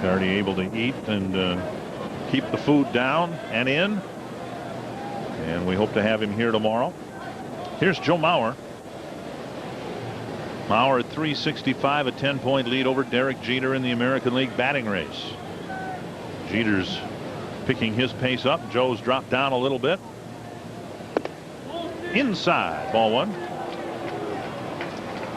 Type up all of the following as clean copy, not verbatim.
Already able to eat and keep the food down and in. And we hope to have him here tomorrow. Here's Joe Mauer. Mauer at 365, a 10-point lead over Derek Jeter in the American League batting race. Jeter's picking his pace up. Joe's dropped down a little bit. Inside, ball one.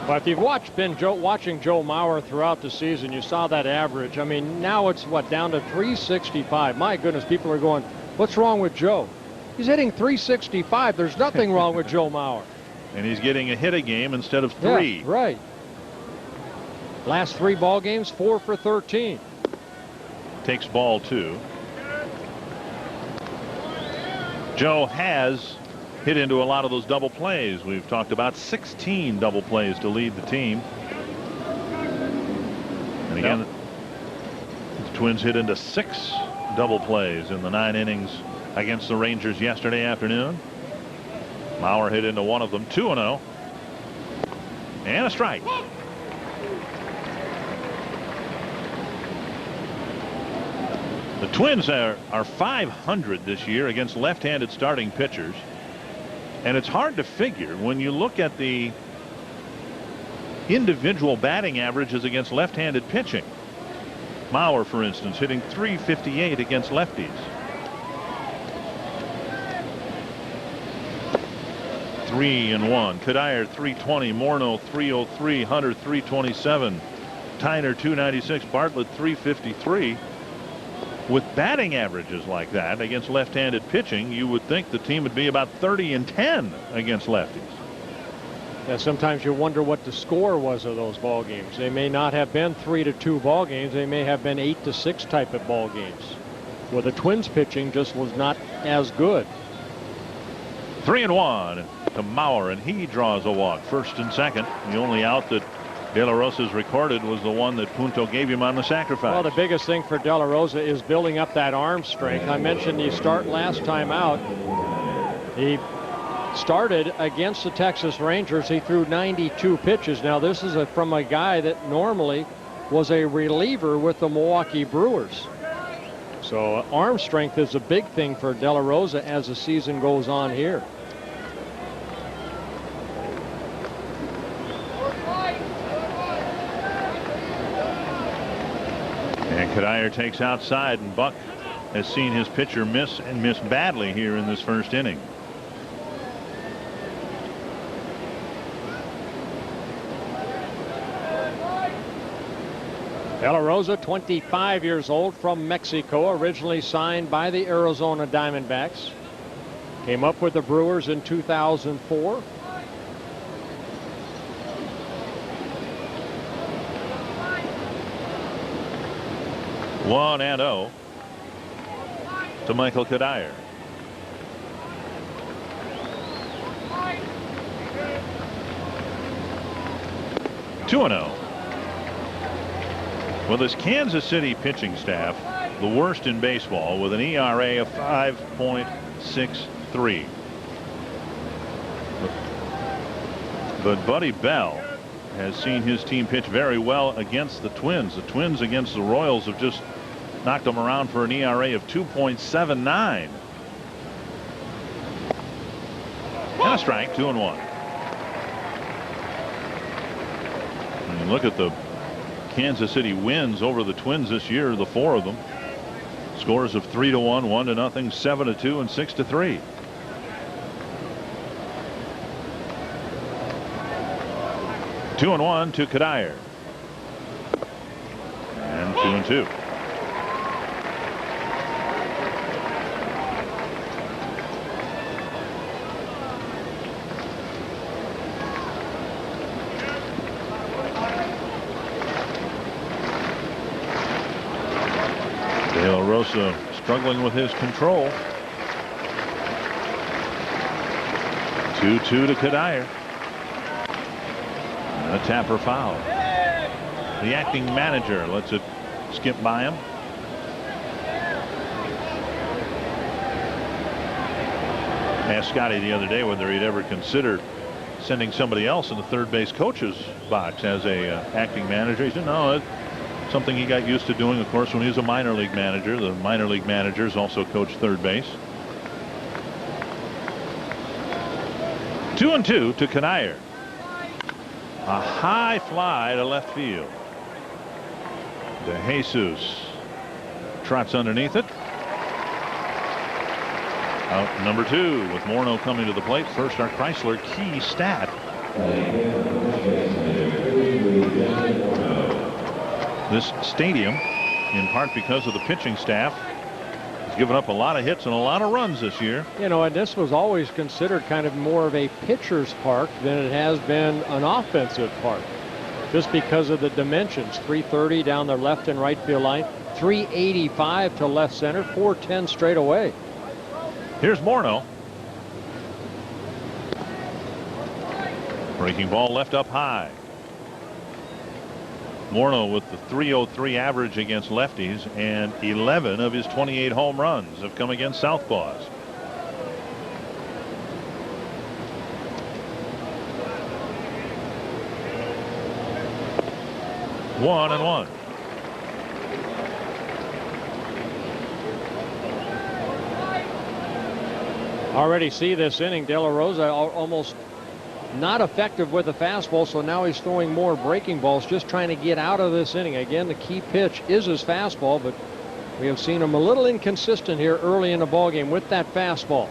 Well, if you've watching Joe Mauer throughout the season, you saw that average. I mean, now it's what, down to 365. My goodness, people are going, what's wrong with Joe? He's hitting 365. There's nothing wrong with Joe Mauer. And he's getting a hit a game instead of 3. Yeah, right. Last 3 ball games, 4 for 13. Takes ball 2. Joe has hit into a lot of those double plays. We've talked about 16 double plays to lead the team. And again, the Twins hit into 6 double plays in the 9 innings against the Rangers yesterday afternoon. Mauer hit into one of them. 2-0. And a strike. The Twins are 500 this year against left-handed starting pitchers. And it's hard to figure when you look at the individual batting averages against left-handed pitching. Mauer, for instance, hitting .358 against lefties. 3-1. Cuddyer .320. Morneau .303. Hunter .327. Tyner .296. Bartlett .353. With batting averages like that against left-handed pitching, you would think the team would be about 30-10 against lefties. Yeah, sometimes you wonder what the score was of those ball games. They may not have been 3-2 ball games. They may have been 8-6 type of ball games, where the Twins pitching just was not as good. 3-1 to Mauer, and he draws a walk. First and second. The only out that De La Rosa's recorded was the one that Punto gave him on the sacrifice. Well, the biggest thing for De La Rosa is building up that arm strength. I mentioned he start last time out. He started against the Texas Rangers. He threw 92 pitches. Now this is from a guy that normally was a reliever with the Milwaukee Brewers. So arm strength is a big thing for De La Rosa as the season goes on here. And Cuddyer takes outside, and Buck has seen his pitcher miss and miss badly here in this first inning. De La Rosa, 25 years old, from Mexico, originally signed by the Arizona Diamondbacks. Came up with the Brewers in 2004. One 1-0 to Michael Cuddyer. Two 2-0. Well, this Kansas City pitching staff, the worst in baseball, with an ERA of 5.63. But Buddy Bell has seen his team pitch very well against the Twins. The Twins against the Royals have just knocked them around for an ERA of 2.79. And a strike. 2-1. And look at the Kansas City wins over the Twins this year, the 4 of them. Scores of 3-1, 1-0, 7-2, and 6-3. Two 2-1 to Cuddyer. And 2-2. De La Rosa struggling with his control. 2-2 to Cuddyer. A tapper foul. The acting manager lets it skip by him. Asked Scotty the other day whether he'd ever considered sending somebody else in the third base coach's box as a acting manager. He said, no, Something he got used to doing, of course, when he was a minor league manager. The minor league managers also coached third base. 2-2 to Cuddyer. A high fly to left field. DeJesus trots underneath it. Out number 2 with Morneau coming to the plate. First, our Chrysler key stat. This stadium, in part because of the pitching staff, has given up a lot of hits and a lot of runs this year. You know, and this was always considered kind of more of a pitcher's park than it has been an offensive park, just because of the dimensions. 330 down the left and right field line, 385 to left center, 410 straight away. Here's Morneau. Breaking ball left up high. Morneau with the .303 average against lefties, and 11 of his 28 home runs have come against southpaws. One and one. Already see this inning. De La Rosa almost not effective with the fastball, so now he's throwing more breaking balls, just trying to get out of this inning. Again, the key pitch is his fastball, but we have seen him a little inconsistent here early in the ballgame with that fastball.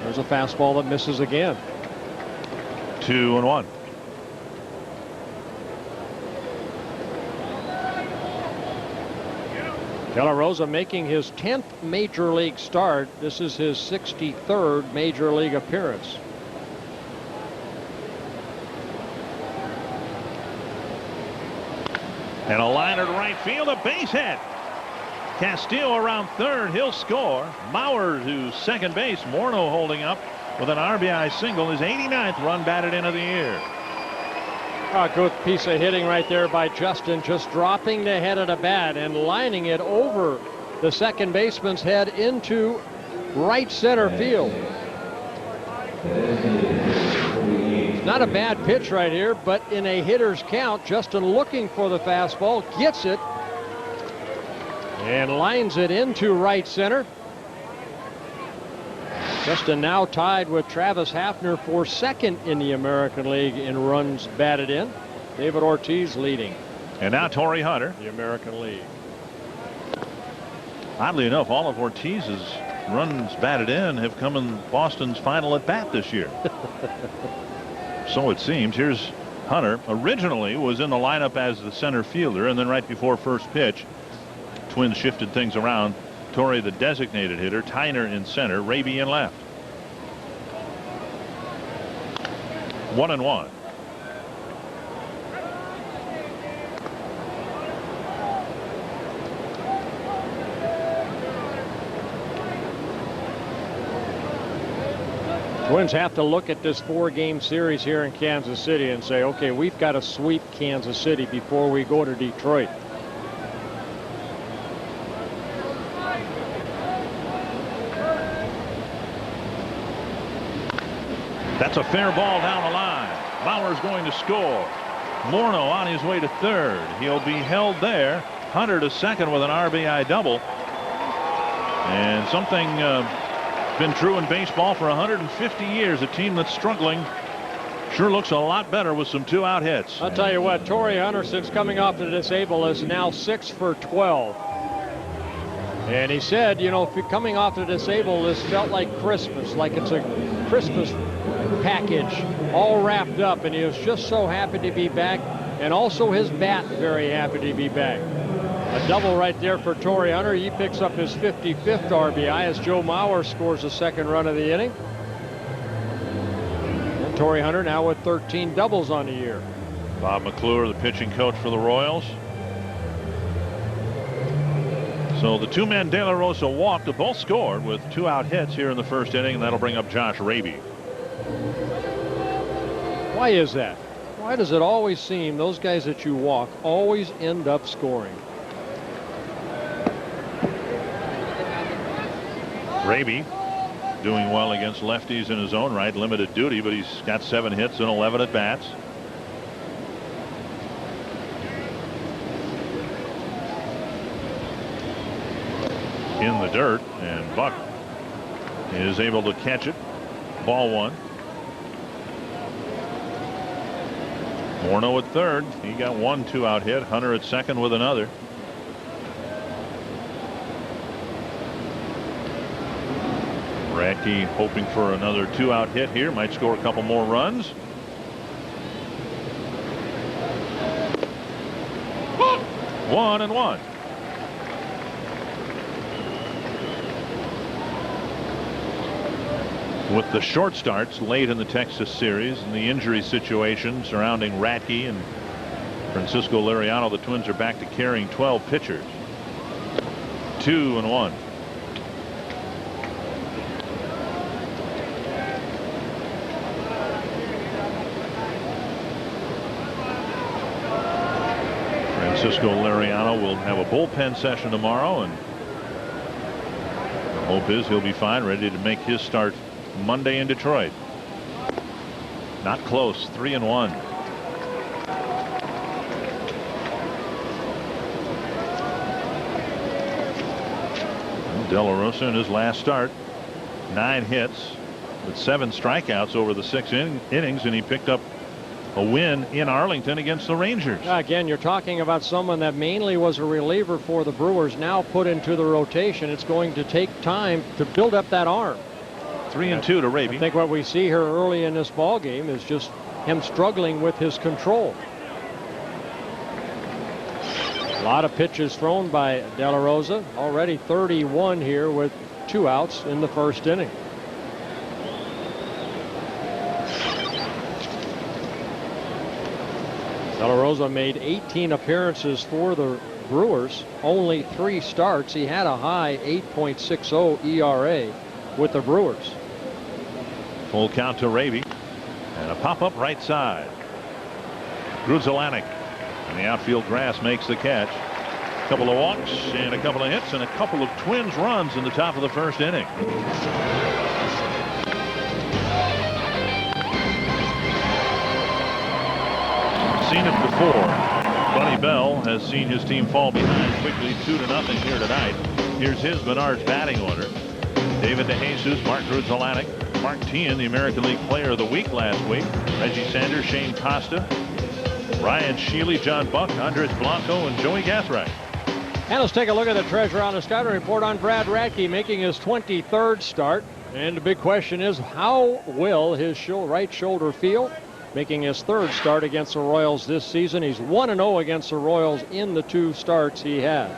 There's a fastball that misses again. 2-1. De La Rosa making his 10th major league start. This is his 63rd major league appearance. And a liner to right field, a base hit. Castillo around third, he'll score. Mauer to second base. Morneau holding up with an RBI single, his 89th run batted in of the year. A good piece of hitting right there by Justin, just dropping the head of the bat and lining it over the second baseman's head into right center field. Not a bad pitch right here, but in a hitter's count, Justin looking for the fastball, gets it, and lines it into right center. Justin now tied with Travis Hafner for second in the American League in runs batted in. David Ortiz leading. And now Torii Hunter. The American League. Oddly enough, all of Ortiz's runs batted in have come in Boston's final at bat this year. So it seems. Here's Hunter. Originally was in the lineup as the center fielder, and then right before first pitch, Twins shifted things around. Torii the designated hitter, Tyner in center, Raby in left. 1-1. Twins have to look at this 4-game series here in Kansas City and say, okay, we've got to sweep Kansas City before we go to Detroit. That's a fair ball down the line. Bauer's going to score. Morneau on his way to third. He'll be held there. Hunter to second with an RBI double. And something been true in baseball for 150 years. A team that's struggling sure looks a lot better with some 2-out hits. I'll tell you what, Torii Hunter, since coming off the disabled, is now 6 for 12. And he said, you know, coming off the disabled, this felt like Christmas, like it's a Christmas package all wrapped up, and he was just so happy to be back, and also his bat very happy to be back. A double right there for Torii Hunter. He picks up his 55th RBI as Joe Mauer scores the second run of the inning. And Torii Hunter now with 13 doubles on the year. Bob McClure, the pitching coach for the Royals. So the two-men De La Rosa walked. They both scored with 2-out hits here in the first inning, and that'll bring up Josh Raby. Why is that? Why does it always seem those guys that you walk always end up scoring? Raby doing well against lefties in his own right, limited duty, but he's got 7 hits and 11 at bats. in the dirt, and Buck is able to catch it. Ball one. Morneau at third. He got 1 2-out hit. Hunter at second with another. Radke hoping for another 2-out hit here. Might score a couple more runs. One and one. With the short starts late in the Texas series and the injury situation surrounding Radke and Francisco Liriano, the Twins are back to carrying 12 pitchers. 2 and 1. Francisco Liriano will have a bullpen session tomorrow, and the hope is he'll be fine, ready to make his start Monday in Detroit. Not close. 3 and 1. De La Rosa in his last start, 9 hits with 7 strikeouts over the 6 innings, and he picked up a win in Arlington against the Rangers. Again, you're talking about someone that mainly was a reliever for the Brewers, now put into the rotation. It's going to take time to build up that arm. 3 and 2 to Raby. I think what we see here early in this ball game is just him struggling with his control. A lot of pitches thrown by De La Rosa. Already 31 here with 2 outs in the first inning. De La Rosa made 18 appearances for the Brewers, only 3 starts. He had a high 8.60 ERA with the Brewers. Full count to Raby, and a pop-up right side. Grudzielanek, and the outfield grass makes the catch. A couple of walks and a couple of hits and a couple of Twins runs in the top of the first inning. Seen it before. Bunny Bell has seen his team fall behind quickly 2-0 here tonight. Here's his Menards batting order. David DeJesus, Mark Grudzielanek, Mark Teahan, the American League Player of the Week last week, Reggie Sanders, Shane Costa, Ryan Sheely, John Buck, Andres Blanco, and Joey Gathright. And let's take a look at the Treasure on the Scouting Report on Brad Radke, making his 23rd start. And the big question is, how will his right shoulder feel? Making his 3rd start against the Royals this season. He's 1-0 against the Royals in the 2 starts he had.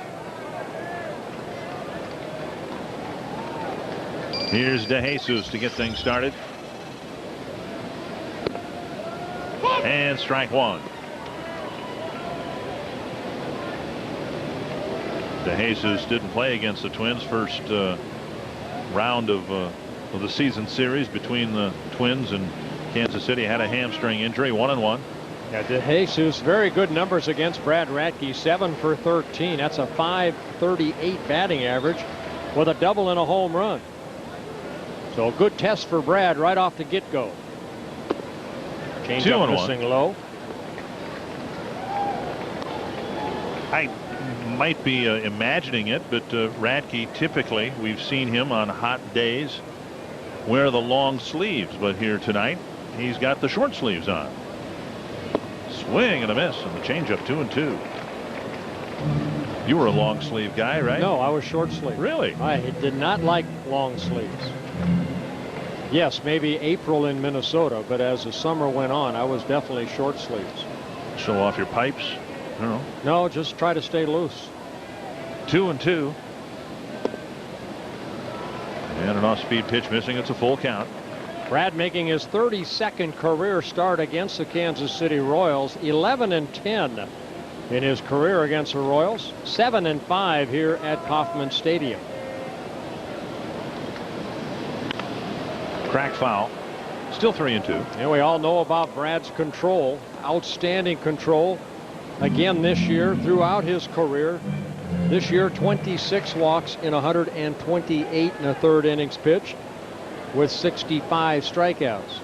Here's DeJesus to get things started. And strike 1. DeJesus didn't play against the Twins first round of the season series between the Twins and Kansas City. Had a hamstring injury. 1-1. Yeah, DeJesus, very good numbers against Brad Radke. 7 for 13. That's a .538 batting average with a double and a home run. So a good test for Brad right off the get-go. Change up missing low. I might be imagining it, but Radke, typically we've seen him on hot days wear the long sleeves, but here tonight he's got the short sleeves on. Swing and a miss, and the changeup 2-2. You were a long sleeve guy, right? No, I was short sleeve. Really? I did not like long sleeves. Yes, maybe April in Minnesota, but as the summer went on, I was definitely short sleeves. Show off your pipes? No. No, just try to stay loose. 2-2. And an off-speed pitch missing. It's a full count. Brad making his 32nd career start against the Kansas City Royals. 11-10 in his career against the Royals. 7-5 here at Kauffman Stadium. Cracked foul. Still 3-2. And we all know about Brad's control. Outstanding control. Again this year, throughout his career. This year, 26 walks in 128 1/3 innings pitched with 65 strikeouts.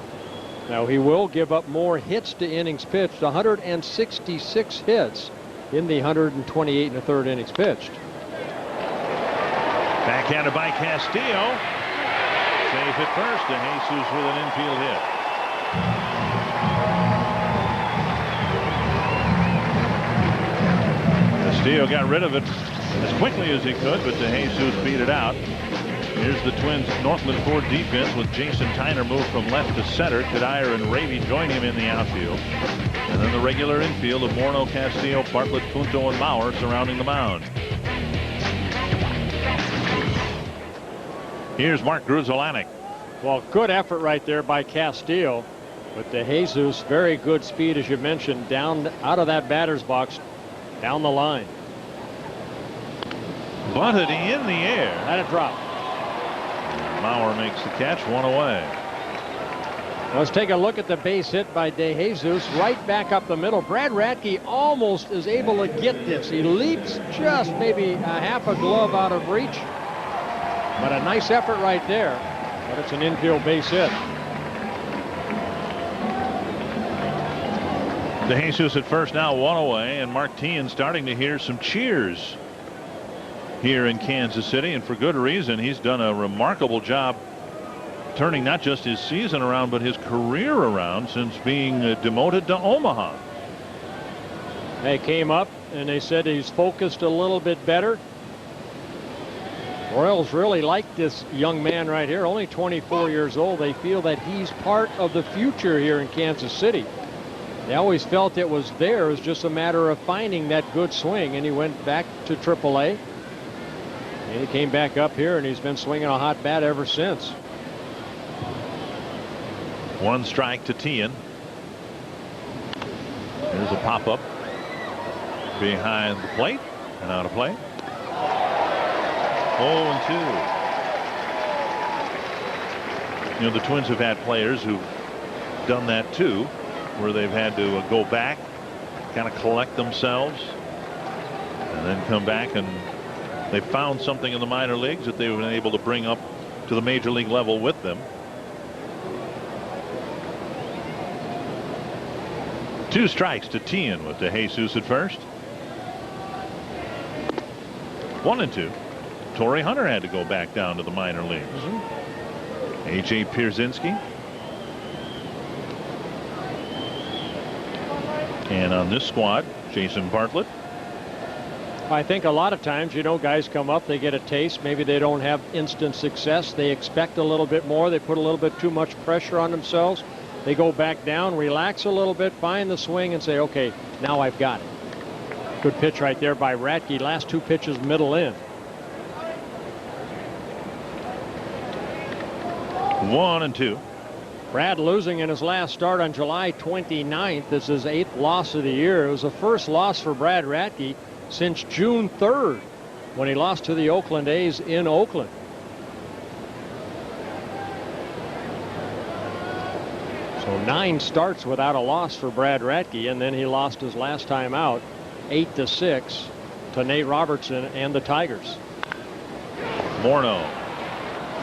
Now he will give up more hits to innings pitched. 166 hits in the 128 1/3 innings pitched. Backhanded by Castillo. Safe at first. DeJesus with an infield hit. Castillo got rid of it as quickly as he could, but DeJesus beat it out. Here's the Twins' Northland Ford defense with Jason Tyner moved from left to center. Cuddyer and Reggie join him in the outfield. And then the regular infield of Morneau, Castillo, Bartlett, Punto, and Mauer surrounding the mound. Here's Mark Gruzelanek. Well, good effort right there by Castillo. But DeJesus, very good speed, as you mentioned, down out of that batter's box, down the line. Bunted in the air. Let it drop. Mauer makes the catch, one away. Let's take a look at the base hit by DeJesus, right back up the middle. Brad Radke almost is able to get this. He leaps just maybe a half a glove out of reach. But a nice effort right there. But it's an infield base hit. DeJesus at first, now one away, and Mark Teahan starting to hear some cheers here in Kansas City, and for good reason. He's done a remarkable job turning not just his season around, but his career around since being demoted to Omaha. They came up and they said he's focused a little bit better. Royals really like this young man right here, only 24 years old. They feel that he's part of the future here in Kansas City. They always felt it was there. It was just a matter of finding that good swing, and he went back to AAA. And he came back up here, and he's been swinging a hot bat ever since. One strike to Teahan. Here's a pop-up behind the plate and out of play. 0-2. You know, the Twins have had players who've done that too, where they've had to go back, kind of collect themselves, and then come back, and they found something in the minor leagues that they've been able to bring up to the major league level with them. 2 strikes to Teahan with DeJesus at first. 1-2. Torii Hunter had to go back down to the minor leagues. A.J. Pierzynski. And on this squad, Jason Bartlett. I think a lot of times, you know, guys come up, they get a taste. Maybe they don't have instant success. They expect a little bit more. They put a little bit too much pressure on themselves. They go back down, relax a little bit, find the swing, and say, okay, now I've got it. Good pitch right there by Radke. Last 2 pitches middle in. 1-2. Brad losing in his last start on July 29th. This is his 8th loss of the year. It was the first loss for Brad Radke since June 3rd, when he lost to the Oakland A's in Oakland. So 9 starts without a loss for Brad Radke, and then he lost his last time out 8-6 to Nate Robertson and the Tigers. Morneau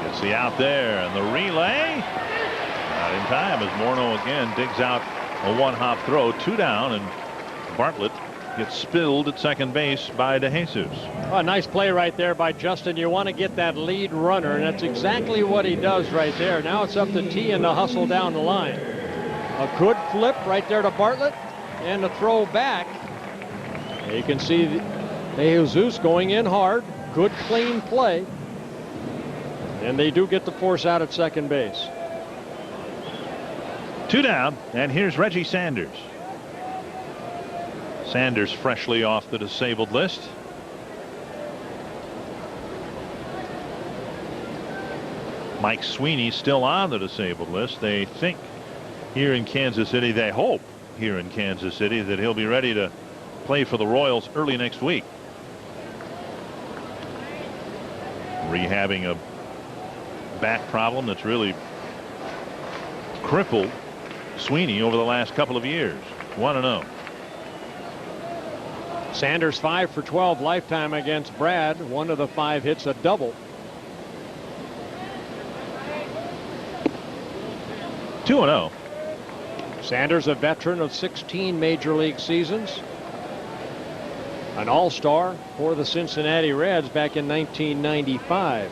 gets the out there, and the relay not in time as Morneau again digs out a one-hop throw. 2 down, and Bartlett gets spilled at second base by DeJesus. Oh, a nice play right there by Justin. You want to get that lead runner, and that's exactly what he does right there. Now it's up to Teahan to hustle down the line. A good flip right there to Bartlett, and a throw back. You can see DeJesus going in hard. Good clean play. And they do get the force out at second base. 2 down, and here's Reggie Sanders. Sanders freshly off the disabled list. Mike Sweeney still on the disabled list. They think here in Kansas City, they hope here in Kansas City, that he'll be ready to play for the Royals early next week. Rehabbing a back problem that's really crippled Sweeney over the last couple of years. 1-0. Sanders 5 for 12 lifetime against Brad. 1 of the 5 hits a double. 2-0. Sanders, a veteran of 16 major league seasons. an all-star for the Cincinnati Reds back in 1995.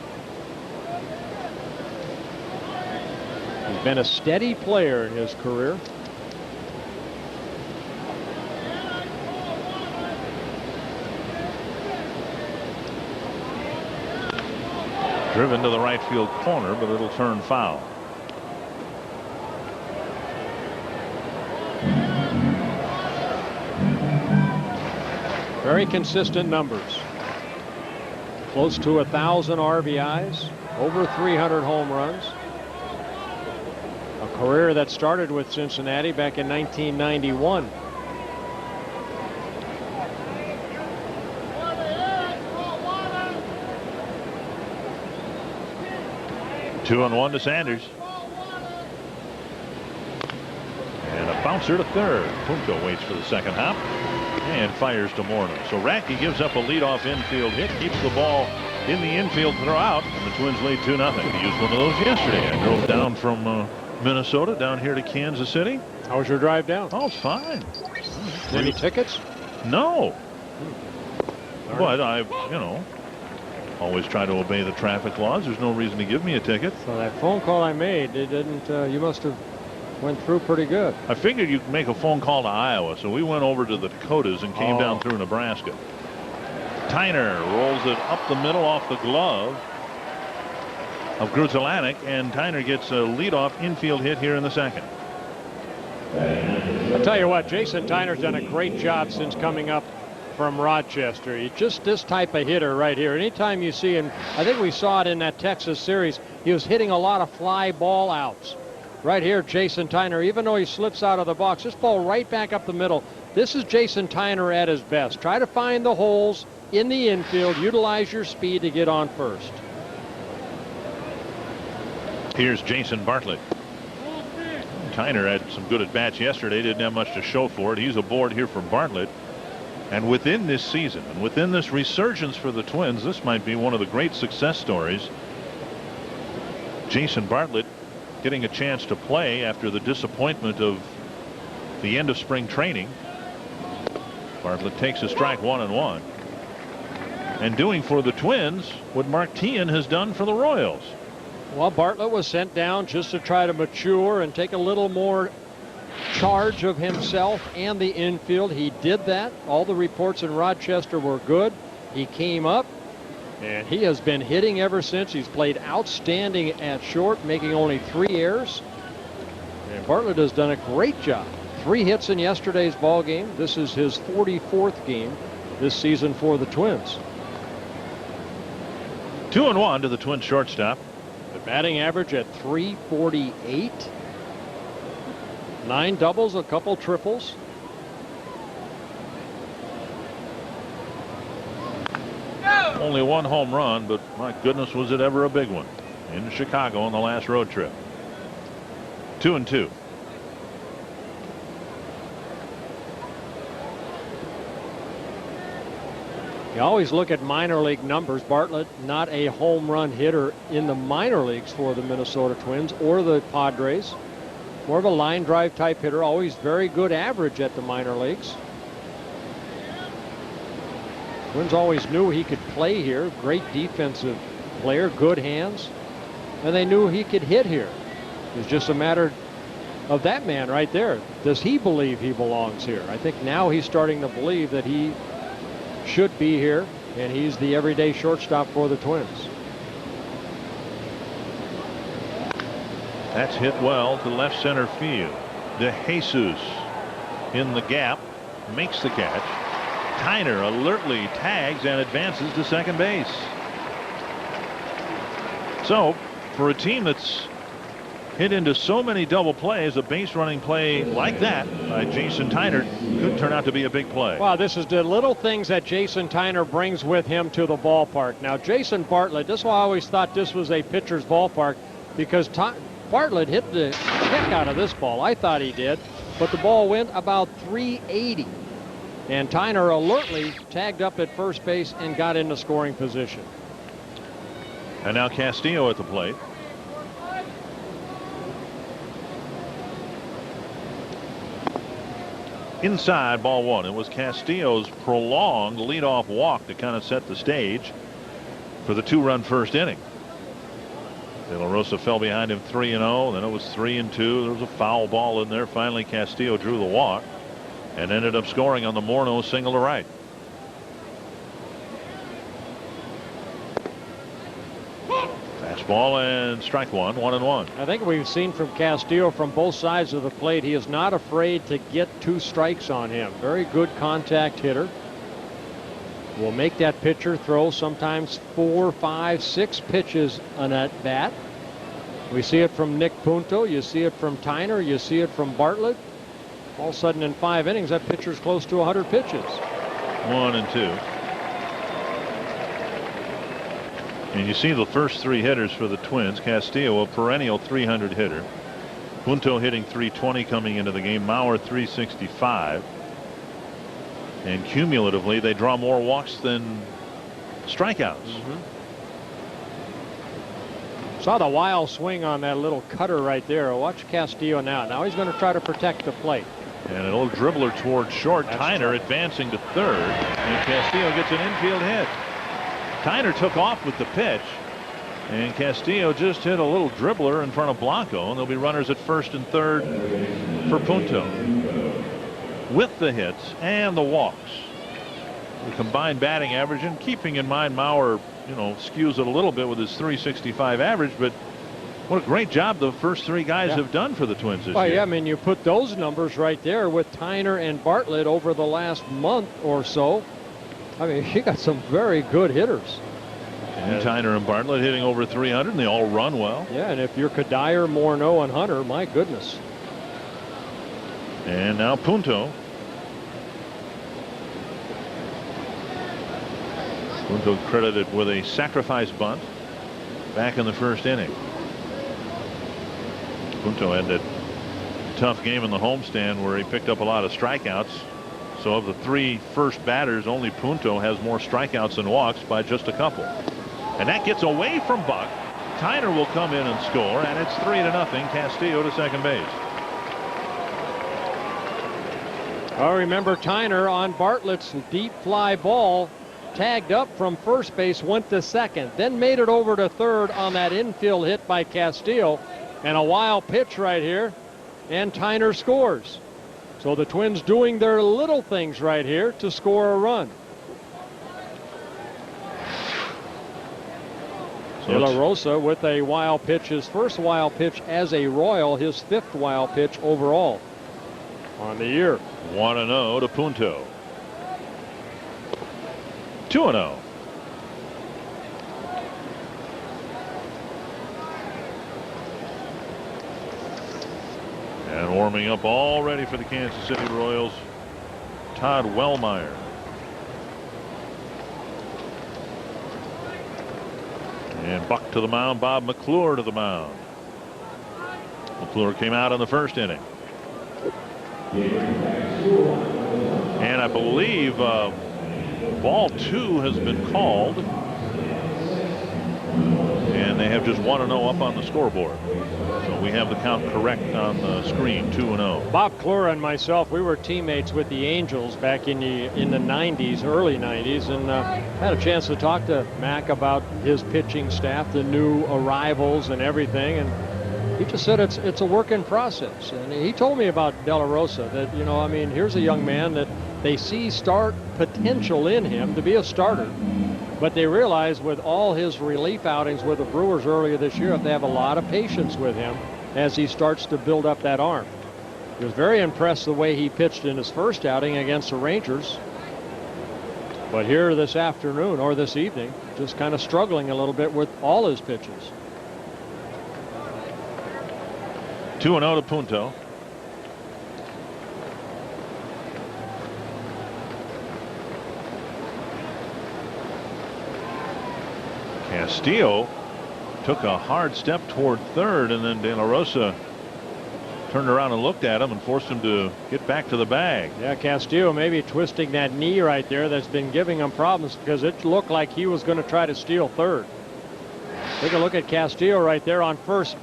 He's been a steady player in his career. Driven to the right field corner, but it'll turn foul. Very consistent numbers. Close to 1,000 RBIs, over 300 home runs. A career that started with Cincinnati back in 1991. Two and one to Sanders. And a bouncer to third. Punto waits for the second hop and fires to Morneau. So Radke gives up a leadoff infield hit, keeps the ball in the infield throughout, and the Twins lead 2-0. He used one of those yesterday. I drove down from Minnesota down here to Kansas City. How was your drive down? Oh, it's fine. Any tickets? No. But I, always try to obey the traffic laws. There's no reason to give me a ticket. So that phone call I made, it didn't. You must have went through pretty good. I figured you'd make a phone call to Iowa, so we went over to the Dakotas and came down through Nebraska. Tyner rolls it up the middle off the glove of Grutelanek, and Tyner gets a leadoff infield hit here in the second. I'll tell you what, Jason Tyner's done a great job since coming up from Rochester. He's just this type of hitter right here. Anytime you see him, I think we saw it in that Texas series, he was hitting a lot of fly ball outs. Right here, Jason Tyner, even though he slips out of the box, this ball right back up the middle. This is Jason Tyner at his best. Try to find the holes in the infield, utilize your speed to get on first. Here's Jason Bartlett. Tyner had some good at-bats yesterday, didn't have much to show for it. He's aboard here for Bartlett. And within this season, and within this resurgence for the Twins, this might be one of the great success stories. Jason Bartlett getting a chance to play after the disappointment of the end of spring training. Bartlett takes a strike 1-1. And doing for the Twins what Mark Teahan has done for the Royals. Well, Bartlett was sent down just to try to mature and take a little more charge of himself and the infield. He did that. All the reports in Rochester were good. He came up, and he has been hitting ever since. He's played outstanding at short, making only 3 errors. And Bartlett has done a great job. 3 hits in yesterday's ball game. This is his 44th game this season for the Twins. 2-1 to the Twins shortstop. The batting average at .348. 9 doubles, a couple triples. Only 1 home run, but my goodness, was it ever a big one in Chicago on the last road trip. 2-2. You always look at minor league numbers. Bartlett, not a home run hitter in the minor leagues for the Minnesota Twins or the Padres. More of a line drive type hitter, always very good average at the minor leagues. Twins always knew he could play here. Great defensive player, good hands, and they knew he could hit here. It's just a matter of that man right there. Does he believe he belongs here? I think now he's starting to believe that he should be here, and he's the everyday shortstop for the Twins. That's hit well to left center field. DeJesus in the gap makes the catch. Tyner alertly tags and advances to second base. So for a team that's hit into so many double plays, a base running play like that by Jason Tyner could turn out to be a big play. Wow, this is the little things that Jason Tyner brings with him to the ballpark. Now, Jason Bartlett, this is why I always thought this was a pitcher's ballpark, because Bartlett hit the heck out of this ball. I thought he did, but the ball went about 380. And Tyner alertly tagged up at first base and got into scoring position. And now Castillo at the plate. Inside, ball one. It was Castillo's prolonged leadoff walk to kind of set the stage for the 2-run first inning. De La Rosa fell behind him 3-0. Then it was 3-2. There was a foul ball in there. Finally, Castillo drew the walk and ended up scoring on the Morneau single to right. Fastball and strike one, 1-1. I think we've seen from Castillo from both sides of the plate, he is not afraid to get 2 strikes on him. Very good contact hitter. Will make that pitcher throw sometimes 4, 5, 6 pitches on at bat. We see it from Nick Punto. You see it from Tyner. You see it from Bartlett. All of a sudden in 5 innings, that pitcher's close to 100 pitches. 1-2. And you see the first 3 hitters for the Twins. Castillo, a perennial 300 hitter. Punto hitting 320 coming into the game. Mauer 365. And cumulatively, they draw more walks than strikeouts. Saw the wild swing on that little cutter right there. Watch Castillo now. Now he's going to try to protect the plate. And a little dribbler towards short. Tyner advancing to third. And Castillo gets an infield hit. Tyner took off with the pitch. And Castillo just hit a little dribbler in front of Blanco. And there'll be runners at first and third for Punto. With the hits and the walks, the combined batting average, and keeping in mind Mauer, skews it a little bit with his 365 average, but what a great job the first 3 guys have done for the Twins this year. Yeah, I mean, you put those numbers right there with Tyner and Bartlett over the last month or so. I mean, you got some very good hitters. And Tyner and Bartlett hitting over 300, and they all run well. Yeah, and if you're Cuddyer, Morneau, and Hunter, my goodness. And now Punto. Punto credited with a sacrifice bunt back in the first inning. Punto had that tough game in the homestand where he picked up a lot of strikeouts. So of the 3 first batters, only Punto has more strikeouts than walks by just a couple. And that gets away from Buck. Tyner will come in and score, and it's 3-0. Castillo to second base. I remember Tyner on Bartlett's deep fly ball, tagged up from first base, went to second, then made it over to third on that infield hit by Castillo, and a wild pitch right here, and Tyner scores. So the Twins doing their little things right here to score a run. De La Rosa with a wild pitch, his first wild pitch as a Royal, his 5th wild pitch overall on the year. 1-0 to Punto. 2-0. And warming up already for the Kansas City Royals, Todd Wellmeyer. And Buck to the mound, Bob McClure to the mound. McClure came out in the first inning. And I believe ball 2 has been called. And they have just 1-0 up on the scoreboard. So we have the count correct on the screen, 2-0. Bob McClure and myself, we were teammates with the Angels back in the 90s, early 90s, and had a chance to talk to Mac about his pitching staff, the new arrivals and everything, and he just said it's a work in process. And he told me about De La Rosa, that, I mean, here's a young man that they see start potential in him to be a starter. But they realize with all his relief outings with the Brewers earlier this year, if they have a lot of patience with him as he starts to build up that arm. He was very impressed the way he pitched in his first outing against the Rangers. But here this afternoon or this evening, just kind of struggling a little bit with all his pitches. 2-0 to Punto. Castillo took a hard step toward third, and then De La Rosa turned around and looked at him and forced him to get back to the bag. Yeah, Castillo maybe twisting that knee right there that's been giving him problems, because it looked like he was going to try to steal third. Take a look at Castillo right there on first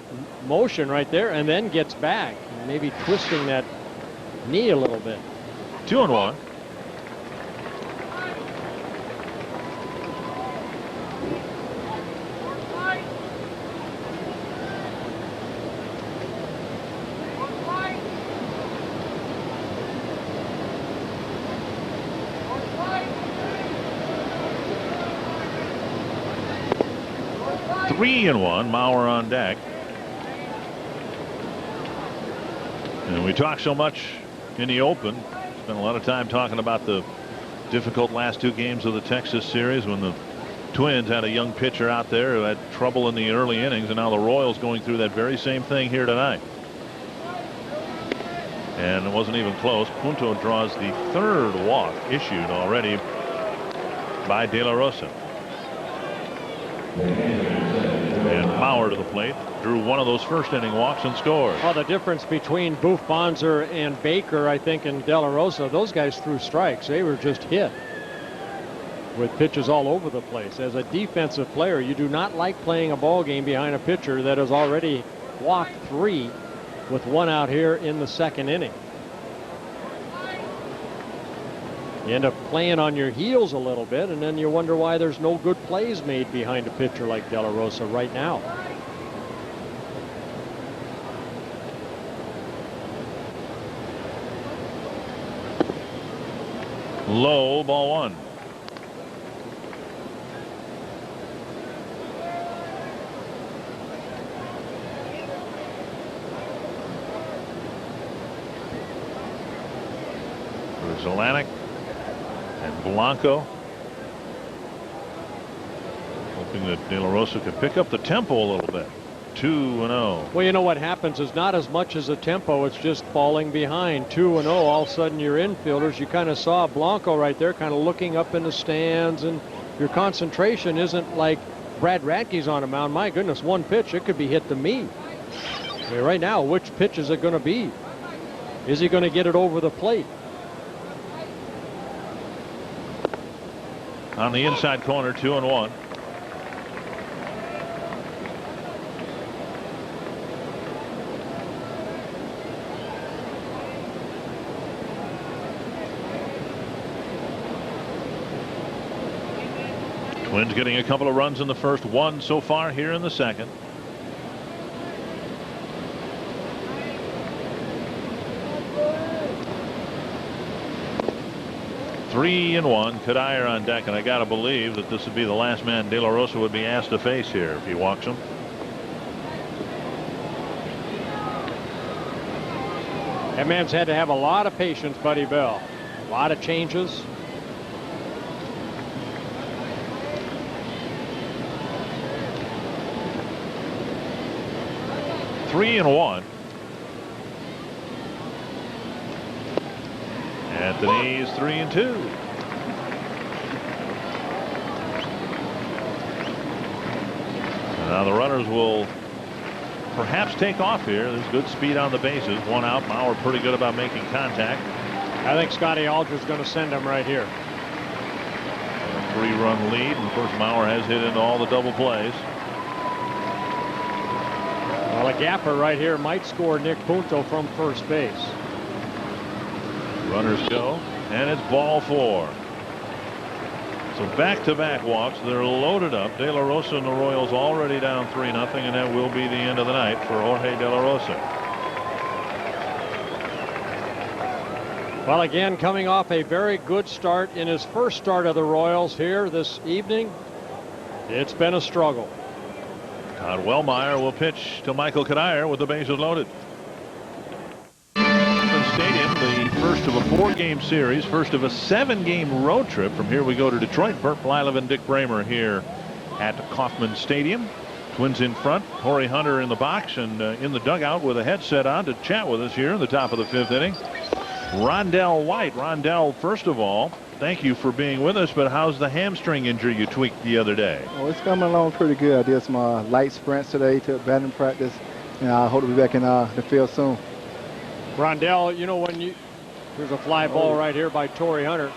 motion right there, and then gets back, maybe twisting that knee a little bit. 2-1. Three and one. Mauer on deck. And we talk so much in the open. Spent a lot of time talking about the difficult last two games of the Texas series when the Twins had a young pitcher out there who had trouble in the early innings, and now the Royals going through that very same thing here tonight. And it wasn't even close. Punto draws the third walk issued already by De La Rosa. And Mauer to the plate, drew one of those first inning walks and scored. Well, the difference between Boof Bonser and Baker, I think, and De La Rosa, those guys threw strikes. They were just hit with pitches all over the place. As a defensive player, you do not like playing a ball game behind a pitcher that has already walked 3 with 1 out here in the second inning. You end up playing on your heels a little bit, and then you wonder why there's no good plays made behind a pitcher like De La Rosa right now. Low, ball 1. Zelanik and Blanco, hoping that De La Rosa could pick up the tempo a little bit. 2-0. Well, you know what happens is not as much as a tempo, it's just falling behind. 2-0, all of a sudden your infielders, you kind of saw Blanco right there kind of looking up in the stands, and your concentration isn't like Brad Radke's on a mound. My goodness, one pitch, it could be hit to me. I mean, right now, which pitch is it going to be? Is he going to get it over the plate? On the inside corner, 2-1. Twins getting a couple of runs in the first, 1 so far here in the second. Three and 1. Cuddyer on deck, and I gotta believe that this would be the last man De La Rosa would be asked to face here if he walks him. That man's had to have a lot of patience, Buddy Bell. A lot of changes. Three and 1. Anthony's 3 and 2. Now the runners will perhaps take off here. There's good speed on the bases. 1 out. Mauer pretty good about making contact. I think Scotty Alger's going to send him right here. A 3-run lead, and of course Mauer has hit into all the double plays. Well, a gapper right here might score Nick Punto from first base. Runners go, and it's ball 4. So back-to-back walks. They're loaded up. De La Rosa and the Royals already down 3-0, and that will be the end of the night for Jorge De La Rosa. Well, again, coming off a very good start in his first start of the Royals here this evening, it's been a struggle. Todd Wellmeyer will pitch to Michael Cuddyer with the bases loaded. Stadium, the first of a 4-game series, first of a 7-game road trip. From here we go to Detroit. Bert Blyleven, Dick Bramer here at Kauffman Stadium. Twins in front, Torii Hunter in the box, and in the dugout with a headset on to chat with us here in the top of the 5th inning, Rondell White. Rondell, first of all, thank you for being with us, but how's the hamstring injury you tweaked the other day? Oh, it's coming along pretty good. I did some light sprints today to batting practice, and I hope to be back in the field soon. Rondell, you know, there's a fly ball right here by Torii Hunter.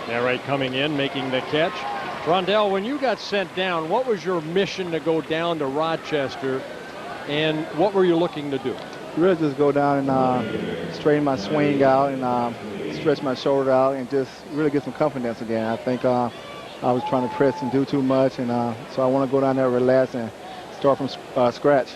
Right, coming in, making the catch. Rondell, when you got sent down, what was your mission to go down to Rochester, and what were you looking to do? Really just go down and straighten my swing out and stretch my shoulder out and just really get some confidence again. I think I was trying to press and do too much, and so I want to go down there, relax, and start from scratch.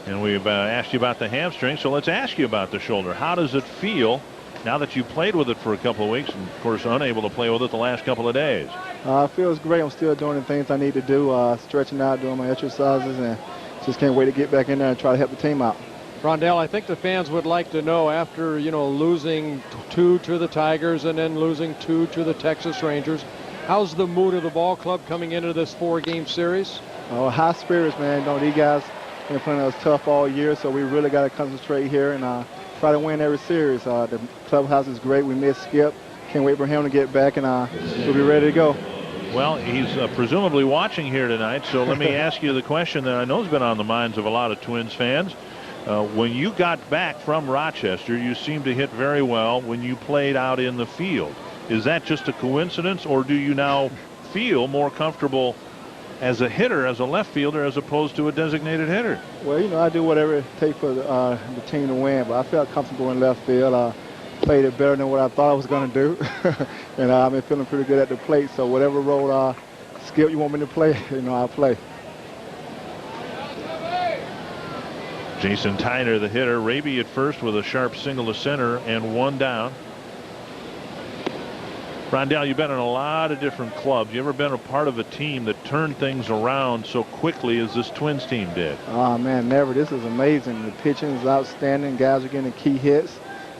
And we've asked you about the hamstring, so let's ask you about the shoulder. How does it feel now that you played with it for a couple of weeks and, of course, unable to play with it the last couple of days? It feels great. I'm still doing the things I need to do, stretching out, doing my exercises, and just can't wait to get back in there and try to help the team out. Rondell, I think the fans would like to know, after, losing 2 to the Tigers and then losing 2 to the Texas Rangers, how's the mood of the ball club coming into this 4-game series? Oh, high spirits, man. These guys been playing us tough all year, so we really got to concentrate here and try to win every series. The clubhouse is great. We missed Skip. Can't wait for him to get back, and we'll be ready to go. Well, he's presumably watching here tonight, so let me ask you the question that I know has been on the minds of a lot of Twins fans. When you got back from Rochester, you seemed to hit very well when you played out in the field. Is that just a coincidence, or do you now feel more comfortable as a hitter, as a left fielder, as opposed to a designated hitter? Well, I do whatever it takes for the team to win, but I felt comfortable in left field. I played it better than what I thought I was going to do, and I've been feeling pretty good at the plate, so whatever role, Skip, you want me to play, I'll play. Jason Tyner, the hitter. Raby at first with a sharp single to center and 1 down. Rondell, you've been in a lot of different clubs. You ever been a part of a team that turned things around so quickly as this Twins team did? Oh, man, never. This is amazing. The pitching is outstanding. Guys are getting key hits.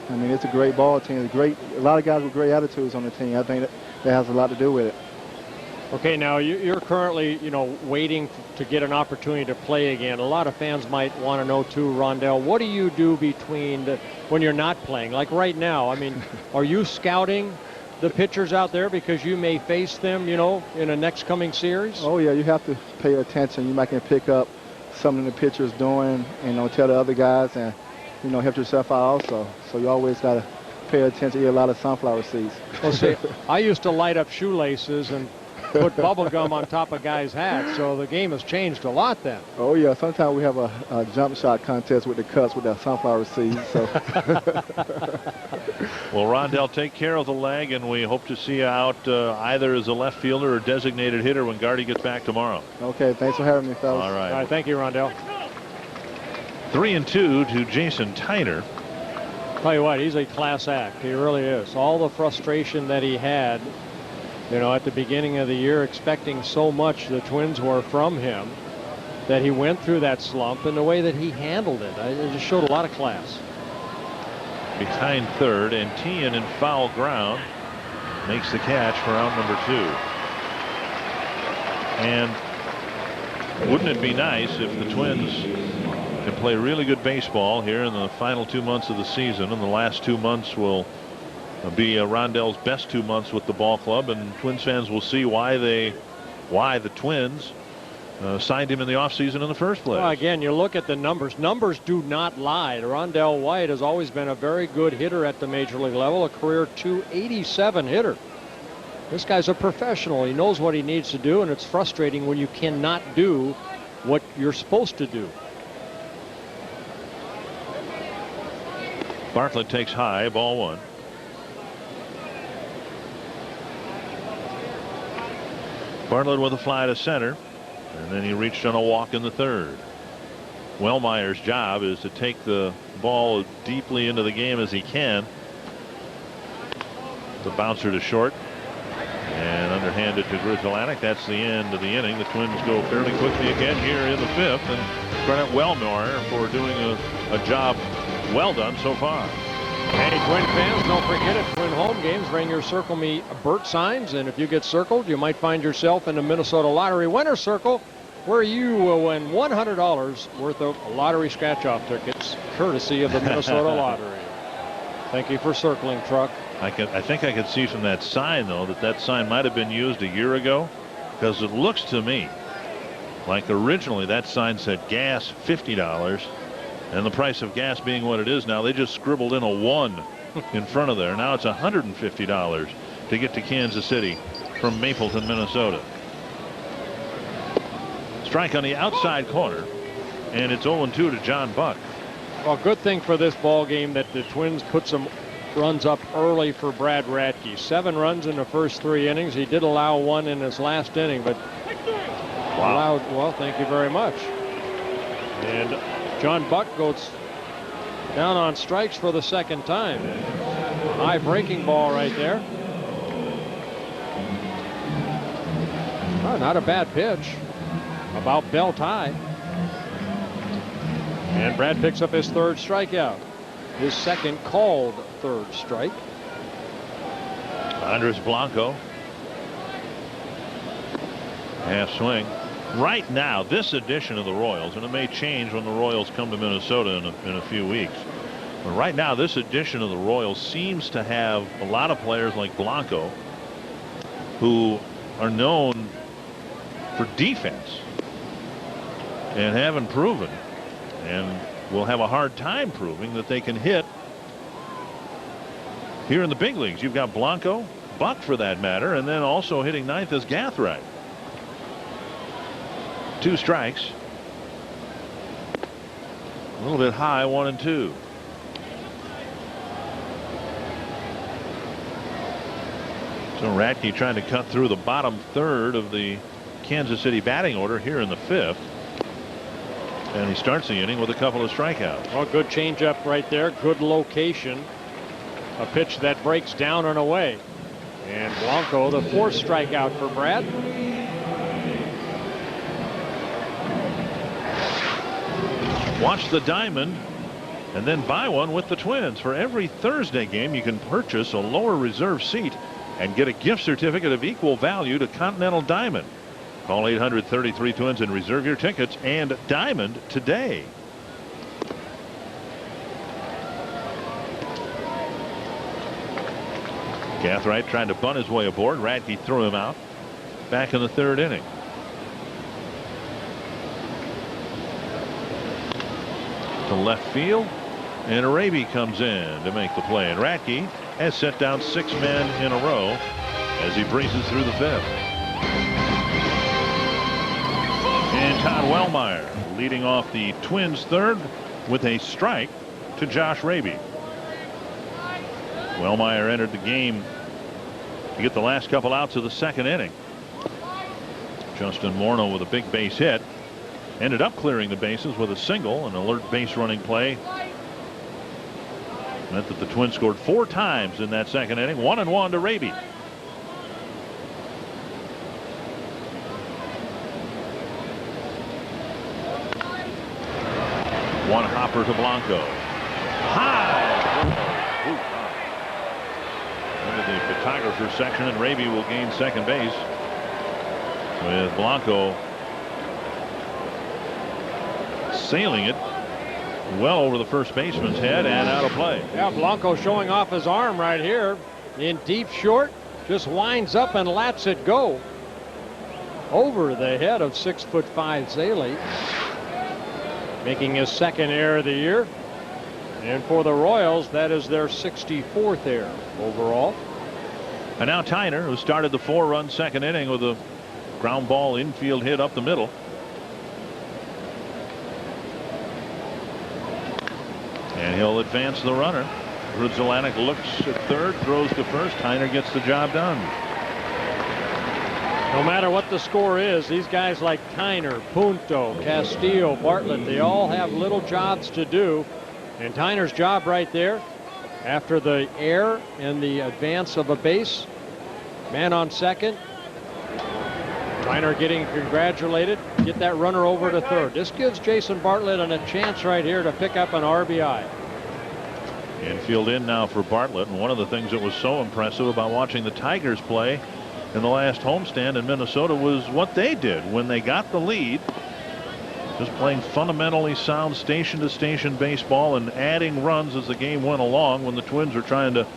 I mean, it's a great ball team. It's great. A lot of guys with great attitudes on the team. I think that has a lot to do with it. Okay, now you're currently, waiting to get an opportunity to play again. A lot of fans might want to know too, Rondell, what do you do when you're not playing? Like right now, I mean, are you scouting the pitchers out there because you may face them, in a next coming series? Oh, yeah, you have to pay attention. You might can pick up something the pitcher's doing and, tell the other guys and, help yourself out also. So you always got to pay attention. Eat a lot of sunflower seeds. Well, see, I used to light up shoelaces and put bubble gum on top of guys' hats, so the game has changed a lot then. Oh, yeah. Sometimes we have a jump shot contest with the cuts with that sunflower seeds. So. Well, Rondell, take care of the leg, and we hope to see you out either as a left fielder or designated hitter when Gardy gets back tomorrow. Okay. Thanks for having me, fellas. All right. All right. Thank you, Rondell. 3-2 to Jason Tyner. Tell you what, he's a class act. He really is. All the frustration that he had, at the beginning of the year, expecting so much the Twins were from him, that he went through that slump, and the way that he handled it, it just showed a lot of class. Behind third, and Teahan in foul ground makes the catch for out number 2. And wouldn't it be nice if the Twins can play really good baseball here in the final 2 months of the season, and the last 2 months will be Rondell's best 2 months with the ball club, and Twins fans will see why the Twins signed him in the offseason in the first place. Well, again, you look at the numbers. Numbers do not lie. Rondell White has always been a very good hitter at the major league level, a career .287 hitter. This guy's a professional. He knows what he needs to do, and it's frustrating when you cannot do what you're supposed to do. Bartlett takes high, ball 1. Bartlett with a fly to center, and then he reached on a walk in the third. Wellmeyer's job is to take the ball as deeply into the game as he can. The bouncer to short, and underhanded to Grizzolanek. That's the end of the inning. The Twins go fairly quickly again here in the 5th, and credit Wellmeyer for doing a job well done so far. Hey, Twin fans, don't forget at Twin home games, bring your Circle Me Bert signs, and if you get circled, you might find yourself in the Minnesota Lottery Winner's Circle, where you will win $100 worth of lottery scratch-off tickets, courtesy of the Minnesota Lottery. Thank you for circling, Truck. I think I could see from that sign, though, that sign might have been used a year ago, because it looks to me like originally that sign said gas $50. And the price of gas being what it is now, they just scribbled in a 1 in front of there. Now it's $150 to get to Kansas City from Mapleton, Minnesota. Strike on the outside corner, and it's 0-2 to John Buck. Well, good thing for this ball game that the Twins put some runs up early for Brad Radke. 7 runs in the first 3 innings. He did allow 1 in his last inning, but well, thank you very much. And John Buck goes down on strikes for the 2nd time. High breaking ball right there. Oh, not a bad pitch. About belt high. And Brad picks up his 3rd strikeout. His 2nd called 3rd strike. Andres Blanco. Half swing. Right now, this edition of the Royals, and it may change when the Royals come to Minnesota in a few weeks. But right now, this edition of the Royals seems to have a lot of players like Blanco who are known for defense and haven't proven, and will have a hard time proving that they can hit here in the big leagues. You've got Blanco, Buck for that matter, and then also hitting 9th is Gathright. 2 strikes. A little bit high, 1 and 2. So Radke trying to cut through the bottom 3rd of the Kansas City batting order here in the 5th. And he starts the inning with a couple of strikeouts. Well, good changeup right there. Good location. A pitch that breaks down and away. And Blanco, the 4th strikeout for Brad. Watch the diamond and then buy one with the Twins. For every Thursday game, you can purchase a lower reserve seat and get a gift certificate of equal value to Continental Diamond. Call 800-33-TWINS and reserve your tickets and diamond today. Gathright trying to bunt his way aboard. Radke threw him out back in the 3rd inning. To left field, and Araby comes in to make the play, and Radke has set down 6 men in a row as he breezes through the 5th. And Todd Wellmeyer leading off the Twins' 3rd with a strike to Josh Raby. Wellmeyer entered the game to get the last couple outs of the 2nd inning. Justin Morneau with a big base hit. Ended up clearing the bases with a single. An alert base running play meant that the Twins scored 4 times in that 2nd inning. 1-1 to Raby. One hopper to Blanco. High. Into the photographer section, and Raby will gain 2nd base with Blanco sailing it well over the first baseman's head and out of play. Yeah, Blanco showing off his arm right here in deep short. Just winds up and lets it go over the head of 6'5" Zaley, making his 2nd error of the year. And for the Royals, that is their 64th error overall. And now Tyner, who started the 4-run 2nd inning with a ground ball infield hit up the middle. And he'll advance the runner. Rudzelanek looks at 3rd, throws to 1st. Tyner gets the job done. No matter what the score is, these guys like Tyner, Punto, Castillo, Bartlett, they all have little jobs to do. And Tyner's job right there, after the error and the advance of a base, man on 2nd. Tyner getting congratulated. Get that runner over to 3rd. This gives Jason Bartlett a chance right here to pick up an RBI. Infield in now for Bartlett. And one of the things that was so impressive about watching the Tigers play in the last homestand in Minnesota was what they did when they got the lead. Just playing fundamentally sound station to station baseball and adding runs as the game went along when the Twins were trying to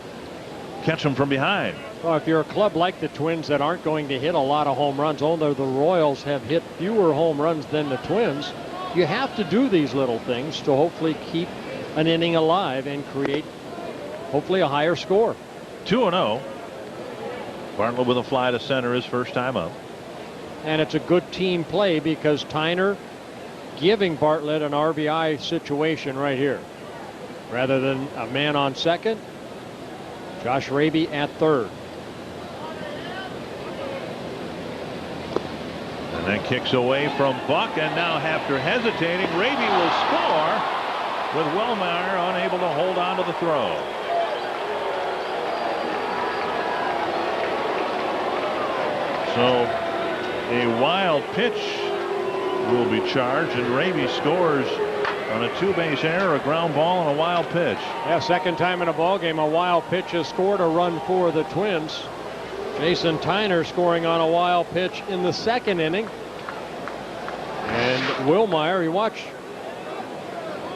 catch them from behind. Well, if you're a club like the Twins that aren't going to hit a lot of home runs, although the Royals have hit fewer home runs than the Twins, you have to do these little things to hopefully keep an inning alive and create hopefully a higher score. 2-0. Bartlett with a fly to center his first time up. And it's a good team play because Tyner giving Bartlett an RBI situation right here. Rather than a man on second, Josh Raby at third. And that kicks away from Buck, and now after hesitating, Raby will score with Wellmeyer unable to hold on to the throw. So a wild pitch will be charged, and Raby scores on a two-base error, a ground ball, and a wild pitch. Yeah, second time in a ball game, a wild pitch has scored a run for the Twins. Jason Tyner scoring on a wild pitch in the second inning. And Willmeyer, you watch